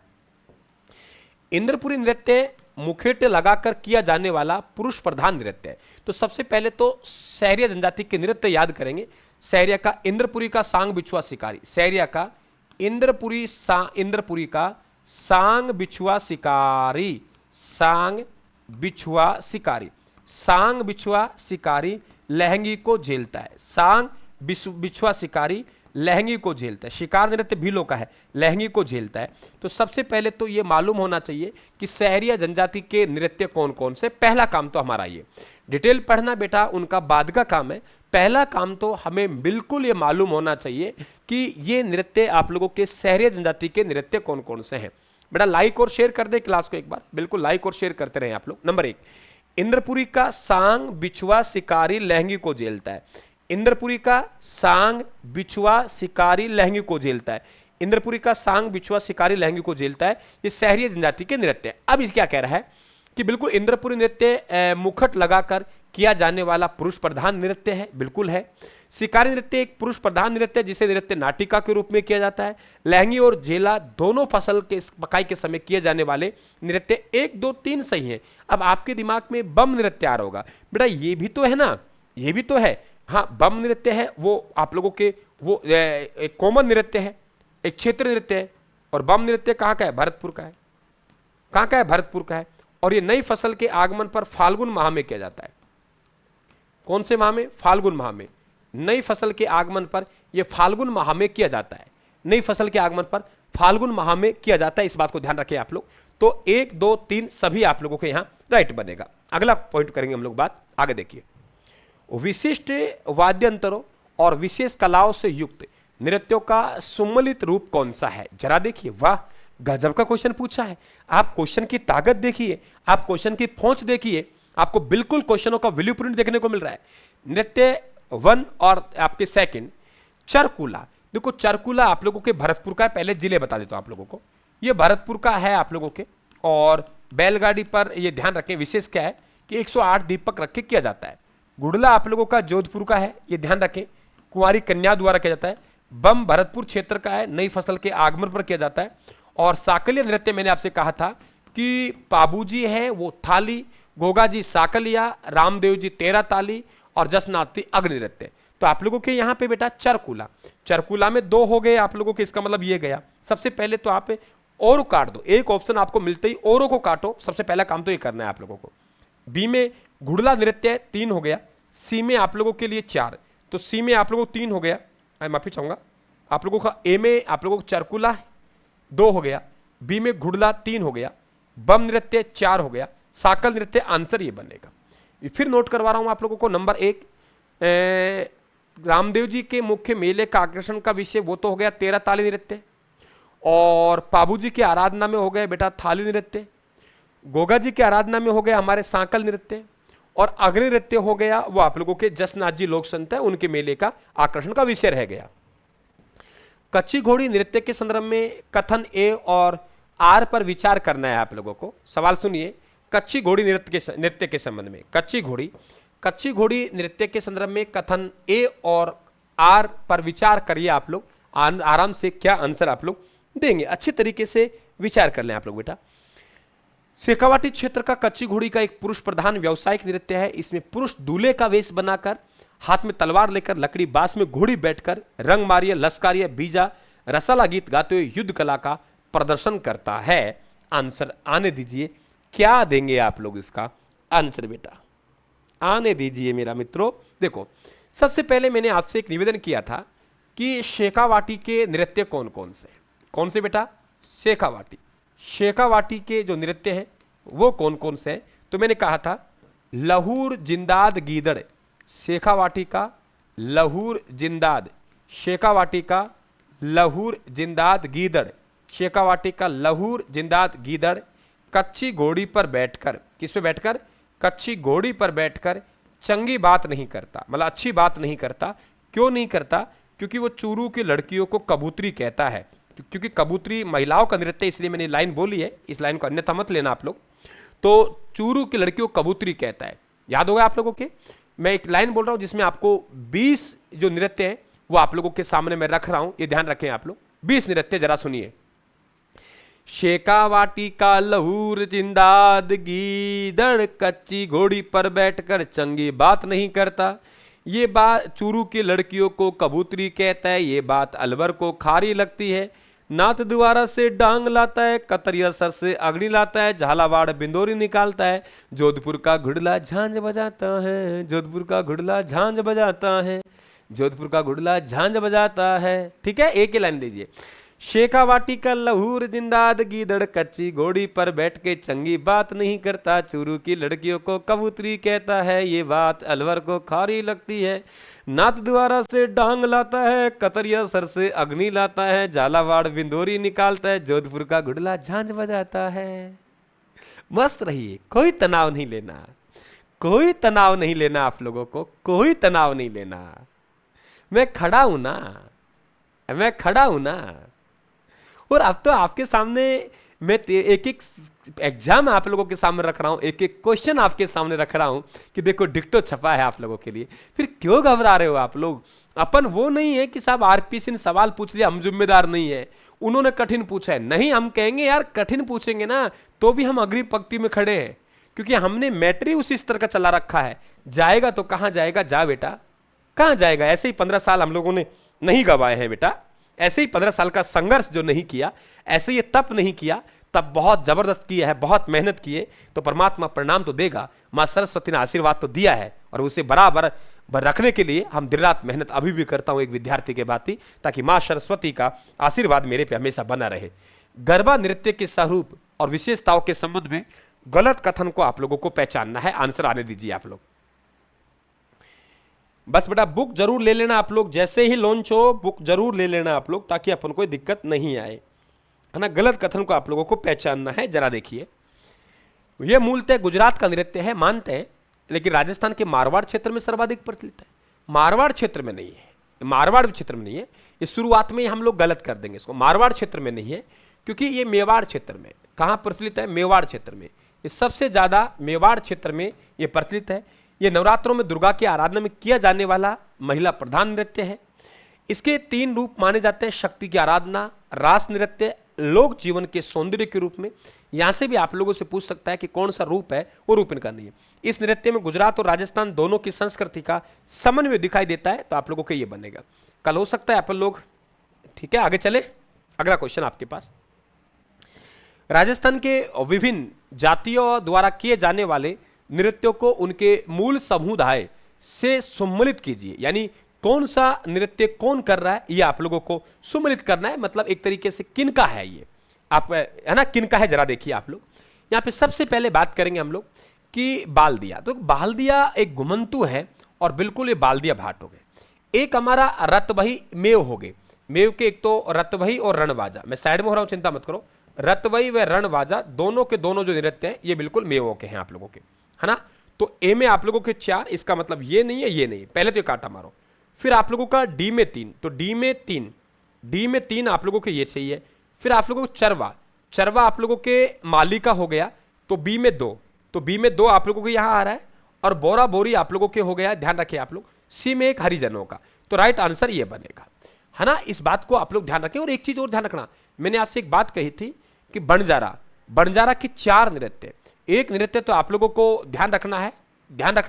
इंद्रपुरी नृत्य मुखेटे लगाकर किया जाने वाला पुरुष प्रधान नृत्य है। तो सबसे पहले तो शहरिया जनजाति के नृत्य याद करेंगे। शहरिया का इंद्रपुरी का सांग बिछुआ शिकारी, शहरिया का इंद्रपुरी का सांग बिछुआ शिकारी, सांग बिछुआ शिकारी, सांग बिछुआ शिकारी लहंगी को झेलता है। सांग बिछुआ शिकारी लहंगी को झेलता है। शिकार नृत्य भीलों का है, लहंगी को झेलता है। तो सबसे पहले तो ये मालूम होना चाहिए कि शहरिया जनजाति के नृत्य कौन कौन से। पहला काम तो हमारा ये डिटेल पढ़ना बेटा उनका बाद का काम है। पहला काम तो हमें बिल्कुल ये मालूम होना चाहिए कि ये नृत्य आप लोगों के शहरिया जनजाति के नृत्य कौन कौन से हैं। बेटा लाइक और शेयर कर दे क्लास को एक बार, बिल्कुल लाइक और शेयर करते रहे आप लोग। नंबर 1, इंद्रपुरी का सांग बिछुआ शिकारी लहंगी को झेलता है। इंद्रपुरी का सांग बिछुआ शिकारी लहंगी को झेलता है। इंद्रपुरी का सांग बिछुआ शिकारी लहंगी को झेलता है, ये शहरीय जनजाति के नृत्य है। अब इस क्या कह रहा है कि बिल्कुल इंद्रपुरी नृत्य मुखट लगाकर किया जाने वाला पुरुष प्रधान नृत्य है? बिल्कुल है। शिकारी नृत्य एक पुरुष प्रधान नृत्य है जिसे नृत्य नाटिका के रूप में किया जाता है। लहंगी और जेला दोनों फसल के पकाई के समय किए जाने वाले नृत्य 1, 2, 3 सही है। अब आपके दिमाग में बम नृत्य आ रहा होगा, बेटा ये भी तो है ना, ये भी तो है। हाँ, बम नृत्य है, वो आप लोगों के वो एक कॉमन नृत्य है, एक क्षेत्र नृत्य है। और बम नृत्य कहाँ का है? भरतपुर का है। कहाँ का है? भरतपुर का है। और ये नई फसल के आगमन पर फाल्गुन माह में किया जाता है। कौन से माह में? फाल्गुन माह में। नई फसल के आगमन पर यह फाल्गुन माह में किया जाता है। नई फसल के आगमन पर फाल्गुन माह में किया जाता है, इस बात को ध्यान रखें आप लोग। तो 1, 2, 3 सभी आप लोगों के यहां राइट बनेगा। अगला पॉइंट करेंगे हम लोग बात, आगे देखिए। विशिष्ट वाद्यंतरों और विशेष कलाओं से युक्त नृत्यों का सुमलित रूप कौन सा है? जरा देखिए, वाह गजब का क्वेश्चन पूछा है। आप क्वेश्चन की ताकत देखिए, आप क्वेश्चन की पहुंच देखिए, आपको बिल्कुल क्वेश्चनों का ब्लू प्रिंट देखने को मिल रहा है। नृत्य 1 और आपके सेकंड चरकुला। देखो चरकुला आप लोगों के भरतपुर का है, पहले जिले बता देता हूं आप लोगों को। ये भरतपुर का है आप लोगों के। और बैलगाड़ी पर ये ध्यान रखें, विशेष क्या है कि 108 दीपक रख के किया जाता है। गुड़ला आप लोगों का जोधपुर का है, ये ध्यान रखें, कुंवारी कन्या द्वारा किया जाता है। बम भरतपुर क्षेत्र का है, नई फसल के आगमन पर किया जाता है। और साकलिया नृत्य मैंने आपसे कहा था कि पाबूजी है वो थाली, गोगा जी साकलिया, रामदेव जी 13 ताली और जसनाथी अग्नि नृत्य। तो आप लोगों के यहाँ पे बेटा चरकुला, चरकुला में 2 हो गए आप लोगों के, इसका मतलब ये गया। सबसे पहले तो आप और काट दो, एक ऑप्शन आपको मिलते ही औरों को काटो, सबसे पहला काम तो ये करना है आप लोगों को। बी में घुड़ला नृत्य 3 हो गया। सी में आप लोगों के लिए 4, तो सी में आप लोगों को 3 हो गया। मैं माफी चाहूंगा, आप लोगों का ए में आप लोगों को चरकुला 2 हो गया, बी में घुड़ला 3 हो गया, बम नृत्य 4 हो गया, साकल नृत्य आंसर ये बनेगा। फिर नोट करवा रहा हूं आप लोगों को। नंबर 1 रामदेव जी के मुख्य मेले का आकर्षण का विषय वो तो हो गया 13 ताली नृत्य। और पाबू जी की आराधना में हो गए बेटा थाली नृत्य। गोगा जी की आराधना में हो गया हमारे सांकल नृत्य। और अग्नि नृत्य हो गया वो आप लोगों के जसनाथ जी लोक संत है, उनके मेले का आकर्षण का विषय रह गया। कच्ची घोड़ी नृत्य के संदर्भ में कथन ए और आर पर विचार करना है आप लोगों को। सवाल सुनिए, कच्ची घोड़ी नृत्य के संबंध में, कच्ची घोड़ी नृत्य के संदर्भ में कथन ए और आर पर विचार करिए आप लोग, आराम से क्या आंसर आप लोग देंगे, अच्छे तरीके से विचार कर लें आप लोग बेटा। शेखावाटी क्षेत्र का कच्ची घोड़ी का एक पुरुष प्रधान व्यावसायिक नृत्य है। इसमें पुरुष दूल्हे का वेश बनाकर, हाथ में तलवार लेकर, लकड़ी बांस में घोड़ी बैठकर रंग मारिय, लश्कारिय, बीजा, रसाला गीत गाते हुए युद्ध कला का प्रदर्शन करता है। आंसर आने दीजिए, क्या देंगे आप लोग इसका आंसर बेटा? आने दीजिए मेरा मित्रों। देखो सबसे पहले मैंने आपसे एक निवेदन किया था कि शेखावाटी के नृत्य कौन से बेटा? शेखावाटी के जो नृत्य हैं वो कौन कौन से हैं? तो मैंने कहा था लहूर, जिंदाद, गीदड़। शेखावाटी का लहूर, जिंदाद, शेखावाटी का लहूर, जिंदाद, गीदड़, शेखावाटी का लहूर, जिंदाद, गीदड़। कच्ची घोड़ी पर बैठकर, किस पे बैठकर? कच्ची घोड़ी पर बैठकर चंगी बात नहीं करता, मतलब अच्छी बात नहीं करता। क्यों नहीं करता? क्योंकि वो चूरू की लड़कियों को कबूतरी कहता है। क्योंकि कबूतरी महिलाओं का नृत्य, इसलिए मैंने लाइन बोली है, इस लाइन को अन्यथा मत लेना आप लोग। तो चूरू की लड़कियों को कबूतरी कहता है, याद होगा आप लोगों के। मैं एक लाइन बोल रहा हूं जिसमें आपको 20 जो नृत्य हैं वो आप लोगों के सामने मैं रख रहा हूं, ये ध्यान रखें आप लोग। 20 नृत्य जरा सुनिए। शेखावाटी का लहूर, जिंदाद, गीदड़, कच्ची घोड़ी पर बैठकर चंगी बात नहीं करता। ये बात चूरू की लड़कियों को कबूतरी कहता है, ये बात अलवर को खारी लगती है। नाथ द्वारा से डांग लाता है, कतरिया सर से अग्नि लाता है, झालावाड़ बिंदोरी निकालता है, जोधपुर का घुड़ला झांझ बजाता है, जोधपुर का घुड़ला झांझ बजाता है, जोधपुर का घुड़ला झांझ बजाता है। ठीक है, एक ही लाइन दीजिए। शेखावाटी का लहूर, जिंदाद, गीदड़, कच्ची घोड़ी पर बैठ के चंगी बात नहीं करता, चूरू की लड़कियों को कबूतरी कहता है, ये बात अलवर को खारी लगती है। नाथ द्वारा से डांग लाता है, कतरिया सर से अग्नि लाता है, झालावाड़ बिंदोरी निकालता है, जोधपुर का घुड़ला झांझ बजाता है। मस्त रहिए, कोई तनाव नहीं लेना, कोई तनाव नहीं लेना आप लोगों को, कोई तनाव नहीं लेना। मैं खड़ा हूं ना, मैं खड़ा हूं ना। और अब तो आपके सामने मैं एक एक एग्जाम आप लोगों के सामने रख रहा हूं, एक एक क्वेश्चन आपके सामने रख रहा हूं कि देखो डिक्टो छपा है आप लोगों के लिए, फिर क्यों घबरा रहे हो आप लोग? अपन वो नहीं है कि साहब आरपीसी ने सवाल पूछ लिया हम जिम्मेदार नहीं है, उन्होंने कठिन पूछा है, नहीं, हम कहेंगे यार कठिन पूछेंगे ना तो भी हम अग्रिम पंक्ति में खड़े हैं, क्योंकि हमने मैटर ही उसी स्तर का चला रखा है। जाएगा तो कहां जाएगा, जा बेटा कहां जाएगा। ऐसे ही 15 साल हम लोगों ने नहीं गवाए हैं बेटा, ऐसे ही 15 साल का संघर्ष जो नहीं किया, ऐसे ये तप नहीं किया, तब बहुत जबरदस्त किया है, बहुत मेहनत किए, तो परमात्मा परिणाम तो देगा। मां सरस्वती ने आशीर्वाद तो दिया है और उसे बराबर रखने के लिए हम दिन रात मेहनत अभी भी करता हूं एक विद्यार्थी के भांति, ताकि मां सरस्वती का आशीर्वाद मेरे पे हमेशा बना रहे। गरबा नृत्य के स्वरूप और विशेषताओं के संबंध में गलत कथन को आप लोगों को पहचानना है। आंसर आने दीजिए आप लोग, बस बेटा बुक जरूर ले लेना आप लोग, जैसे ही लॉन्च हो बुक जरूर ले लेना आप लोग, ताकि अपन कोई दिक्कत नहीं आए, है ना। गलत कथन को आप लोगों को पहचानना है। जरा देखिए, यह मूलतः गुजरात का नृत्य है, मानते हैं, लेकिन राजस्थान के मारवाड़ क्षेत्र में सर्वाधिक प्रचलित है। मारवाड़ क्षेत्र में नहीं है, मारवाड़ क्षेत्र में नहीं है, ये शुरुआत में हम लोग गलत कर देंगे इसको। मारवाड़ क्षेत्र में नहीं है, क्योंकि ये मेवाड़ क्षेत्र में, कहाँ प्रचलित है, मेवाड़ क्षेत्र में, ये सबसे ज्यादा मेवाड़ क्षेत्र में ये प्रचलित है। ये नवरात्रों में दुर्गा की आराधना में किया जाने वाला महिला प्रधान नृत्य है। इसके 3 रूप माने जाते हैं, शक्ति की आराधना, रास नृत्य, लोक जीवन के सौंदर्य के रूप में। यहां से भी आप लोगों से पूछ सकता है कि कौन सा रूप है, वो रूप इनका नहीं है। इस नृत्य में गुजरात और राजस्थान दोनों की संस्कृति का समन्वय दिखाई देता है, तो आप लोगों को ये बनेगा। कल हो सकता है अपन लोग, ठीक है, आगे चले। अगला क्वेश्चन आपके पास, राजस्थान के विभिन्न जातियों द्वारा किए जाने वाले नृत्यों को उनके मूल समुदाय से सम्मिलित कीजिए। यानी कौन सा नृत्य कौन कर रहा है, ये आप लोगों को सम्मिलित करना है, मतलब एक तरीके से किनका है ये, आप है ना, किनका है। जरा देखिए आप लोग, यहाँ पे सबसे पहले बात करेंगे हम लोग कि बाल्दिया। तो बाल्दिया एक घुमंतु है और बिल्कुल ये बाल्दिया भाट हो गए। एक हमारा रतवही मेव हो गए, मेव के एक तो रतवही और रणबाजा, मैं साइड में हो रहा हूं, चिंता मत करो। रतवही व रणबाजा दोनों के दोनों जो नृत्य हैं ये बिल्कुल मेवों के हैं आप लोगों के, है ना। तो ए में आप लोगों के 4, इसका मतलब ये नहीं है, ये नहीं है, पहले तो ये काटा मारो। फिर आप लोगों का डी में 3, तो डी में 3 आप लोगों के ये चाहिए। फिर आप लोगों को चरवा, चरवा आप लोगों के माली का हो गया, तो बी में 2, तो बी में 2 आप लोगों को यहां आ रहा है। और बोरा बोरी आप लोगों के हो गया, ध्यान रखिए आप लोग। सी में 1 हरिजनों का, तो राइट आंसर ये बनेगा, है ना। इस बात को आप लोग ध्यान रखें। और एक चीज और ध्यान रखना, मैंने आपसे एक बात कही थी कि बंजारा की 4 नृत्य, एक नृत्य तो आप लोगों को ध्यान रखना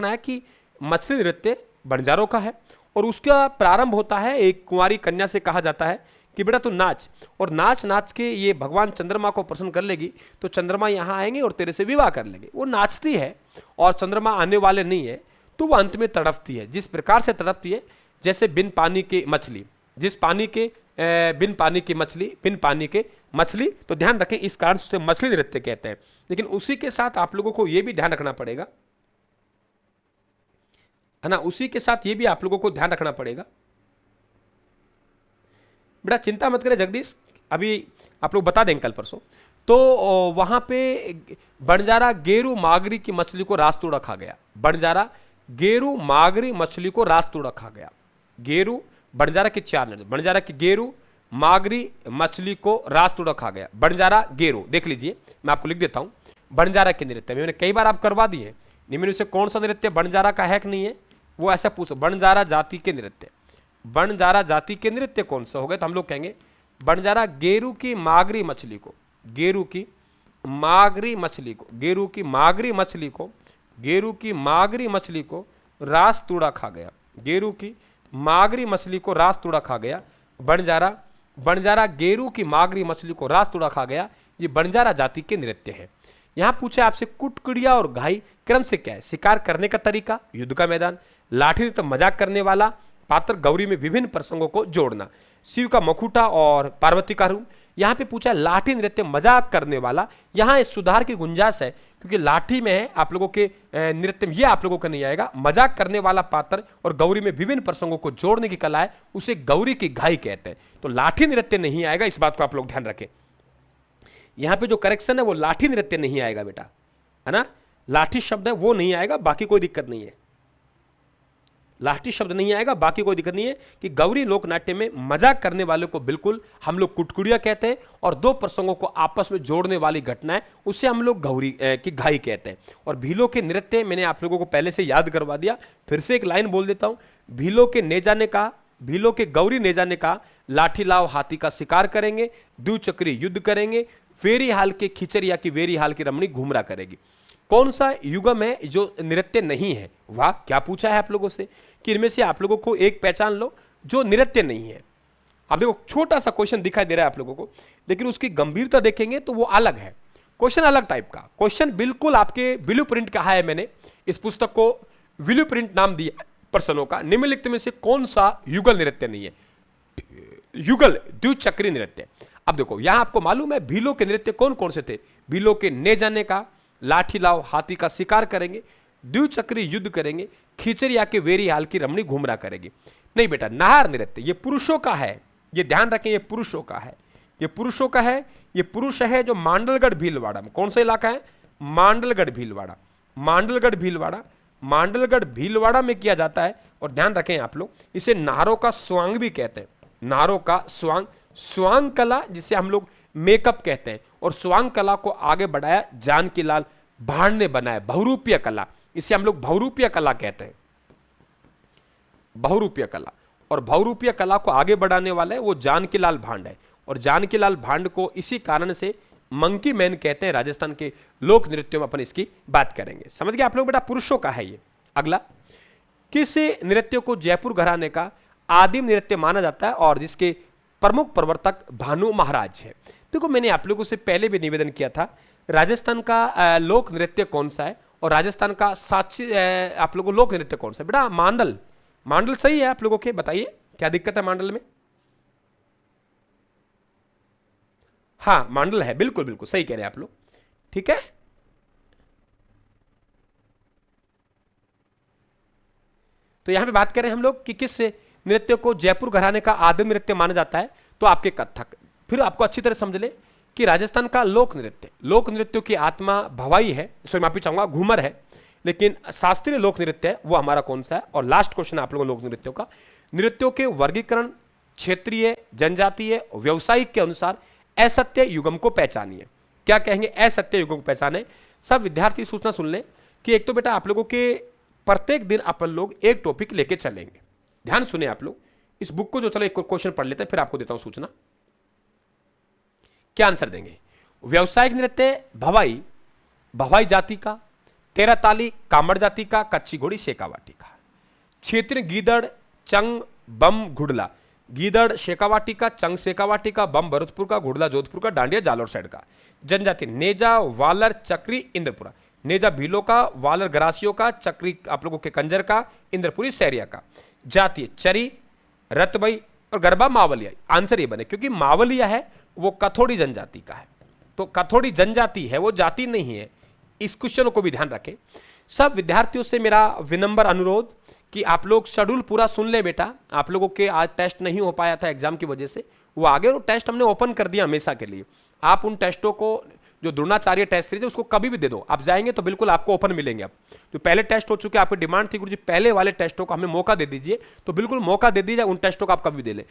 है कि मछली नृत्य बंजारों का है, और उसका प्रारंभ होता है एक कुंवारी कन्या से, कहा जाता है कि बेटा तू नाच, और नाच के ये भगवान चंद्रमा को प्रसन्न कर लेगी, तो चंद्रमा यहाँ आएंगे और तेरे से विवाह कर लेंगे। वो नाचती है और चंद्रमा आने वाले नहीं है, तो वो अंत में तड़पती है। जिस प्रकार से तड़पती है, जैसे बिन पानी की मछली, बिन पानी के मछली, तो ध्यान रखें, इस कारण से मछली नृत्य कहते हैं। लेकिन उसी के साथ आप लोगों को यह भी ध्यान रखना पड़ेगा, है ना, उसी के साथ ये भी आप लोगों को ध्यान रखना पड़ेगा। बेटा चिंता मत करें जगदीश, अभी आप लोग बता देंगे कल परसों। तो वहां पे बंजारा गेरू मागरी की मछली को रास्तोड़ा खा गया, बंजारा गेरू मागरी मछली को रास्तोड़ा खा गया। गेरू, बंजारा के 4 नृत्य, बंजारा की गेरू मागरी मछली को रास्तोड़ा खा गया। बंजारा गेरू देख लीजिए, मैं आपको लिख देता हूं। बंजारा के नृत्य मैंने कई बार आप करवा दिए, निम्न से कौन सा नृत्य बंजारा का है कि नहीं है, वो ऐसा पूछो। बंजारा जाति के नृत्य, बंजारा जाति के नृत्य कौन सा हो गए, तो हम लोग कहेंगे बंजारा गेरू की मागरी मछली को, गेरू की मागरी मछली को, गेरू की मागरी मछली को, गेरू की मागरी मछली को रास तूड़ा खा गया, गेरू की मागरी मछली को रास तूड़ा खा गया। बंजारा गेरू की मागरी मछली को रास तूड़ा खा गया, ये बंजारा जाति के नृत्य है। यहां पूछे आपसे कुटकुड़िया और घाई क्रम से क्या है, शिकार करने का तरीका, युद्ध का मैदान, लाठी तो मजाक करने वाला पात्र, गौरी में विभिन्न प्रसंगों को जोड़ना, शिव का मखूटा और पार्वती का रूप। यहां पे पूछा लाठी नृत्य मजाक करने वाला, यहां इस सुधार की गुंजाइश है, क्योंकि लाठी में है आप लोगों के नृत्य में, ये आप लोगों का नहीं आएगा। मजाक करने वाला पात्र और गौरी में विभिन्न प्रसंगों को जोड़ने की कला है, उसे गौरी की घाई कहते हैं। तो लाठी नृत्य नहीं आएगा, इस बात को आप लोग ध्यान रखें। यहां पे जो करेक्शन है वो लाठी नृत्य नहीं आएगा बेटा, है ना, लाठी शब्द है वो नहीं आएगा, बाकी कोई दिक्कत नहीं है। लास्टी शब्द नहीं आएगा, बाकी कोई दिक्कत नहीं है कि गौरी लोक नाट्य में मजाक करने वाले को बिल्कुल हम लोग कुटकुड़िया कहते हैं, और दो प्रसंगों को आपस में जोड़ने वाली घटना है उसे हम लोग गौरी की घाई कहते हैं। और भीलों के नृत्य मैंने आप लोगों को पहले से याद करवा दिया, फिर से एक लाइन बोल देता हूं। भीलों के ने जाने का, भीलों के गौरी ने जाने का, लाठी लाव हाथी का शिकार करेंगे, द्विचक्री युद्ध करेंगे, वेरी हाल के खिचरिया की वेरी हाल की रमणी घुमरा करेगी। कौन सा युगम है जो नृत्य नहीं है? वाह, क्या पूछा है आप लोगों से कि इनमें से आप लोगों को एक पहचान लो जो नृत्य नहीं है। आप देखो छोटा सा क्वेश्चन दिखाई दे रहा है आप लोगों को, लेकिन उसकी गंभीरता देखेंगे तो वो अलग है। क्वेश्चन अलग टाइप का, क्वेश्चन बिल्कुल आपके ब्लू प्रिंट का है। मैंने इस पुस्तक को ब्लू प्रिंट नाम दिया प्रश्नों का। निम्नलिखित में से कौन सा युगल नृत्य नहीं है? युगल द्विचक्री नृत्य। अब देखो यहां आपको मालूम है भीलों के नृत्य कौन कौन से थे? भीलों के ने जाने का, लाठी लाओ हाथी का शिकार करेंगे, द्विचक्री युद्ध करेंगे, खिचरिया के वेरी हाल की रमणी घुमरा करेगी। नहीं बेटा, नाहर नृत्य ये पुरुषों का है, ये ध्यान रखें, ये पुरुषों का है, ये पुरुषों का है। ये पुरुष है जो मांडलगढ़ भीलवाड़ा में, कौन सा इलाका है? मांडलगढ़ भीलवाड़ा, मांडलगढ़ भीलवाड़ा, मांडलगढ़ भीलवाड़ा में किया जाता है। और ध्यान रखें आप लोग, इसे नारों का स्वांग भी कहते हैं, नारों का स्वांग। स्वांग कला जिसे हम लोग मेकअप कहते हैं, और स्वांग कला को आगे बढ़ाया जानकीलाल भांड ने बनाया, बहुरूपीय कला, इसे हम लोग बहुरूपीय कला कहते हैं, बहुरूपीय कला। और बहुरूपीय कला को आगे बढ़ाने वाला है वो जानकीलाल भांड है, और जानकीलाल भांड को इसी कारण से मंकी मैन कहते हैं। राजस्थान के लोक नृत्यों में अपन इसकी बात करेंगे। समझ गए आप लोग बेटा, पुरुषों का है ये। अगला, किस नृत्य को जयपुर घराने का आदिम नृत्य माना जाता है और जिसके प्रमुख प्रवर्तक भानु महाराज है? देखो मैंने आप लोगों से पहले भी निवेदन किया था, राजस्थान का लोक नृत्य कौन सा है और राजस्थान का साक्षी आप लोगों को लोक नृत्य कौन सा है? बेटा मांडल, मांडल सही है आप लोगों के, बताइए क्या दिक्कत है मांडल में? हाँ मांडल है, बिल्कुल बिल्कुल सही कह रहे हैं आप लोग, ठीक है। तो यहां पे बात करें हम लोग कि किस नृत्य को जयपुर घराने का आदिम नृत्य माना जाता है, तो आपके कथक। फिर आपको अच्छी तरह समझ ले कि राजस्थान का लोक नृत्य, लोक नृत्यों की आत्मा भवाई है, सॉरी माफी चाहूंगा घूमर है, लेकिन शास्त्रीय लोक नृत्य है वो हमारा कौन सा है? और लास्ट क्वेश्चन आप लोगों लोक नृत्यों का, नृत्यों के वर्गीकरण क्षेत्रीय, जनजातीय, व्यवसायिक के अनुसार असत्य युगम को पहचानिए। क्या कहेंगे? असत्य युगम को पहचाने। सब विद्यार्थी सूचना सुन लें कि एक तो बेटा आप लोगों के प्रत्येक दिन अपन लोग एक टॉपिक लेके चलेंगे। ध्यान सुने आप लोग, इस बुक को जो चलो एक क्वेश्चन पढ़ लेते हैं फिर आपको देता हूं सूचना। क्या आंसर देंगे? व्यवसायिक नृत्य भवाई, भवाई जाति का, तेरह ताली कामड़ जाति का, कच्ची घोड़ी शेखावाटी का। क्षेत्र गीदड़ चंग बम घुड़ला, गीदड़ शेखावाटी का, चंग शेखावाटी का, बम भरतपुर का, घुड़ला जोधपुर का, डांडिया जालोर साइड का। जनजाति नेजा वालर चक्री इंद्रपुरा, नेजा भीलों का, वालर गरासियों का, चक्री आप लोगों के कंजर का, इंद्रपुरी सैरिया का। जाति चरी, रतबई और गरबा मावलिया। आंसर ये बने क्योंकि मावलिया है वो कथोड़ी जनजाति का है, तो कथोड़ी जनजाति है वो जाति नहीं है। इस क्वेश्चन को भी ध्यान रखें। सब विद्यार्थियों से मेरा विनम्र अनुरोध कि आप लोग शेड्यूल पूरा सुन ले बेटा। आप लोगों के आज टेस्ट नहीं हो पाया था एग्जाम की वजह से, वो आगे वो टेस्ट हमने ओपन कर दिया हमेशा के लिए। आप उन टेस्टों को, जो द्रोणाचार्य टेस्ट सीरीज है उसको कभी भी दे दो, आप जाएंगे तो बिल्कुल आपको ओपन मिलेंगे। अब जो पहले टेस्ट हो चुके, आपकी डिमांड थी गुरुजी पहले वाले टेस्टों का हमें मौका दे दीजिए, तो बिल्कुल मौका दे दीजिए, उन टेस्टों का आप कभी भी दे लें।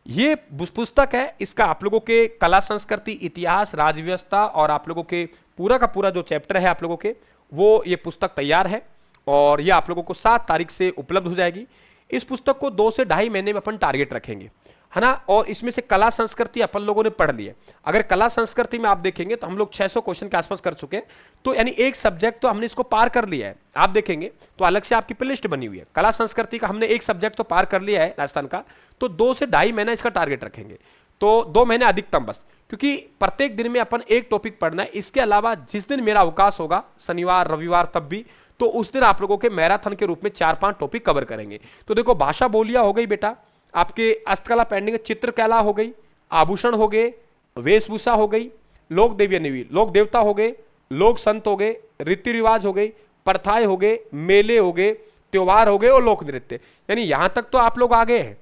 ये पुस्तक है, इसका आप लोगों के कला संस्कृति, इतिहास, राजव्यवस्था और आप लोगों के पूरा का पूरा जो चैप्टर है आप लोगों के, वो ये पुस्तक तैयार है और ये आप लोगों को 7 तारीख से उपलब्ध हो जाएगी। इस पुस्तक को 2 से ढाई महीने में अपन टारगेट रखेंगे, है ना। और इसमें से कला संस्कृति अपन लोगों ने पढ़ ली है। अगर कला संस्कृति में आप देखेंगे तो हम लोग 600 क्वेश्चन के आसपास कर चुके हैं, तो यानी एक सब्जेक्ट तो हमने इसको पार कर लिया है। आप देखेंगे तो अलग से आपकी प्लेलिस्ट बनी हुई है। कला संस्कृति का हमने एक सब्जेक्ट तो पार कर लिया है राजस्थान का, तो 2 से ढाई महीना इसका टारगेट रखेंगे, तो 2 महीने अधिकतम बस, क्योंकि प्रत्येक दिन में अपन एक टॉपिक पढ़ना है। इसके अलावा जिस दिन मेरा अवकाश होगा, शनिवार रविवार तब भी, तो उस दिन आप लोगों के मैराथन के रूप में 4-5 टॉपिक कवर करेंगे। तो देखो भाषा बोलियां हो गई बेटा, आपके हस्तकला पेंडिंग, चित्रकला हो गई, आभूषण हो गए, वेशभूषा हो गई, लोक देवी निवी, लोक देवता हो गए, लोक संत हो गए, रीति रिवाज हो गई, प्रथाएं हो गए, मेले हो गए, त्योहार हो गए और लोक नृत्य। यानी यहां तक तो आप लोग आ गए हैं,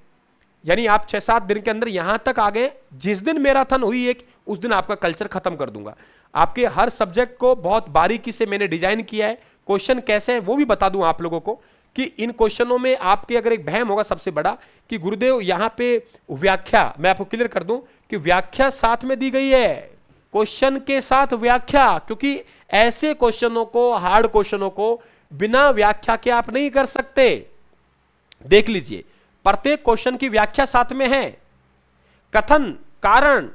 यानी आप 6-7 दिन के अंदर यहां तक आ गए। जिस दिन मैराथन हुई एक, उस दिन आपका कल्चर खत्म कर दूंगा। आपके हर सब्जेक्ट को बहुत बारीकी से मैंने डिजाइन किया है। क्वेश्चन कैसे है वो भी बता दूं आप लोगों को, कि इन क्वेश्चनों में आपके अगर एक बहम होगा सबसे बड़ा कि गुरुदेव यहां पे व्याख्या, मैं आपको क्लियर कर दूं कि व्याख्या साथ में दी गई है, क्वेश्चन के साथ व्याख्या, क्योंकि ऐसे क्वेश्चनों को, हार्ड क्वेश्चनों को बिना व्याख्या के आप नहीं कर सकते। देख लीजिए, प्रत्येक क्वेश्चन की व्याख्या साथ में है, कथन, कारण,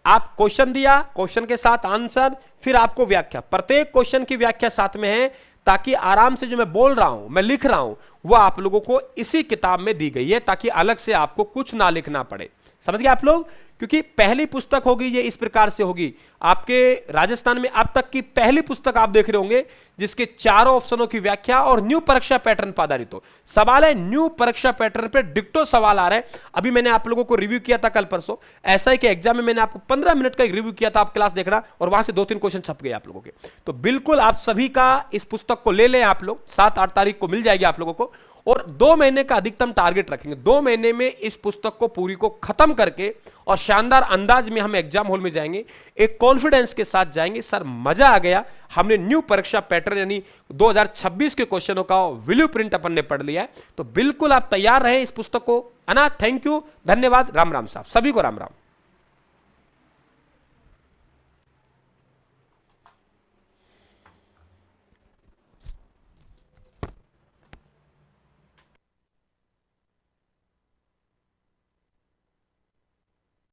आप क्वेश्चन दिया, क्वेश्चन के साथ आंसर, फिर आपको व्याख्या, प्रत्येक क्वेश्चन की व्याख्या साथ में है, ताकि आराम से जो मैं बोल रहा हूं, मैं लिख रहा हूं, वो आप लोगों को इसी किताब में दी गई है, ताकि अलग से आपको कुछ ना लिखना पड़े। समझ गए आप लोग? क्योंकि पहली पुस्तक होगी ये, इस प्रकार से होगी। आपके राजस्थान में अब तक की पहली पुस्तक आप देख रहे होंगे जिसके चारों ऑप्शनों की व्याख्या और न्यू परीक्षा पैटर्न पर आधारित हो। सवाल है न्यू परीक्षा पैटर्न पे डिक्टो सवाल आ रहे हैं। अभी मैंने आप लोगों को रिव्यू किया था कल परसों, ऐसा ही कि एग्जाम में मैंने आपको 15 मिनट का एक रिव्यू किया था, आप क्लास देखना, और वहां से 2-3 क्वेश्चन छप गए आप लोगों के। तो बिल्कुल आप सभी का इस पुस्तक को ले लें आप लोग, 7-8 तारीख को मिल जाएगी आप लोगों को, और 2 महीने का अधिकतम टारगेट रखेंगे। 2 महीने में इस पुस्तक को पूरी को खत्म करके और शानदार अंदाज में हम एग्जाम हॉल में जाएंगे, एक कॉन्फिडेंस के साथ जाएंगे। सर मजा आ गया, हमने न्यू परीक्षा पैटर्न यानी 2026 के क्वेश्चनों का ब्लू प्रिंट अपन ने पढ़ लिया है। तो बिल्कुल आप तैयार रहे इस पुस्तक को, है ना। थैंक यू, धन्यवाद, राम राम साहब, सभी को राम राम।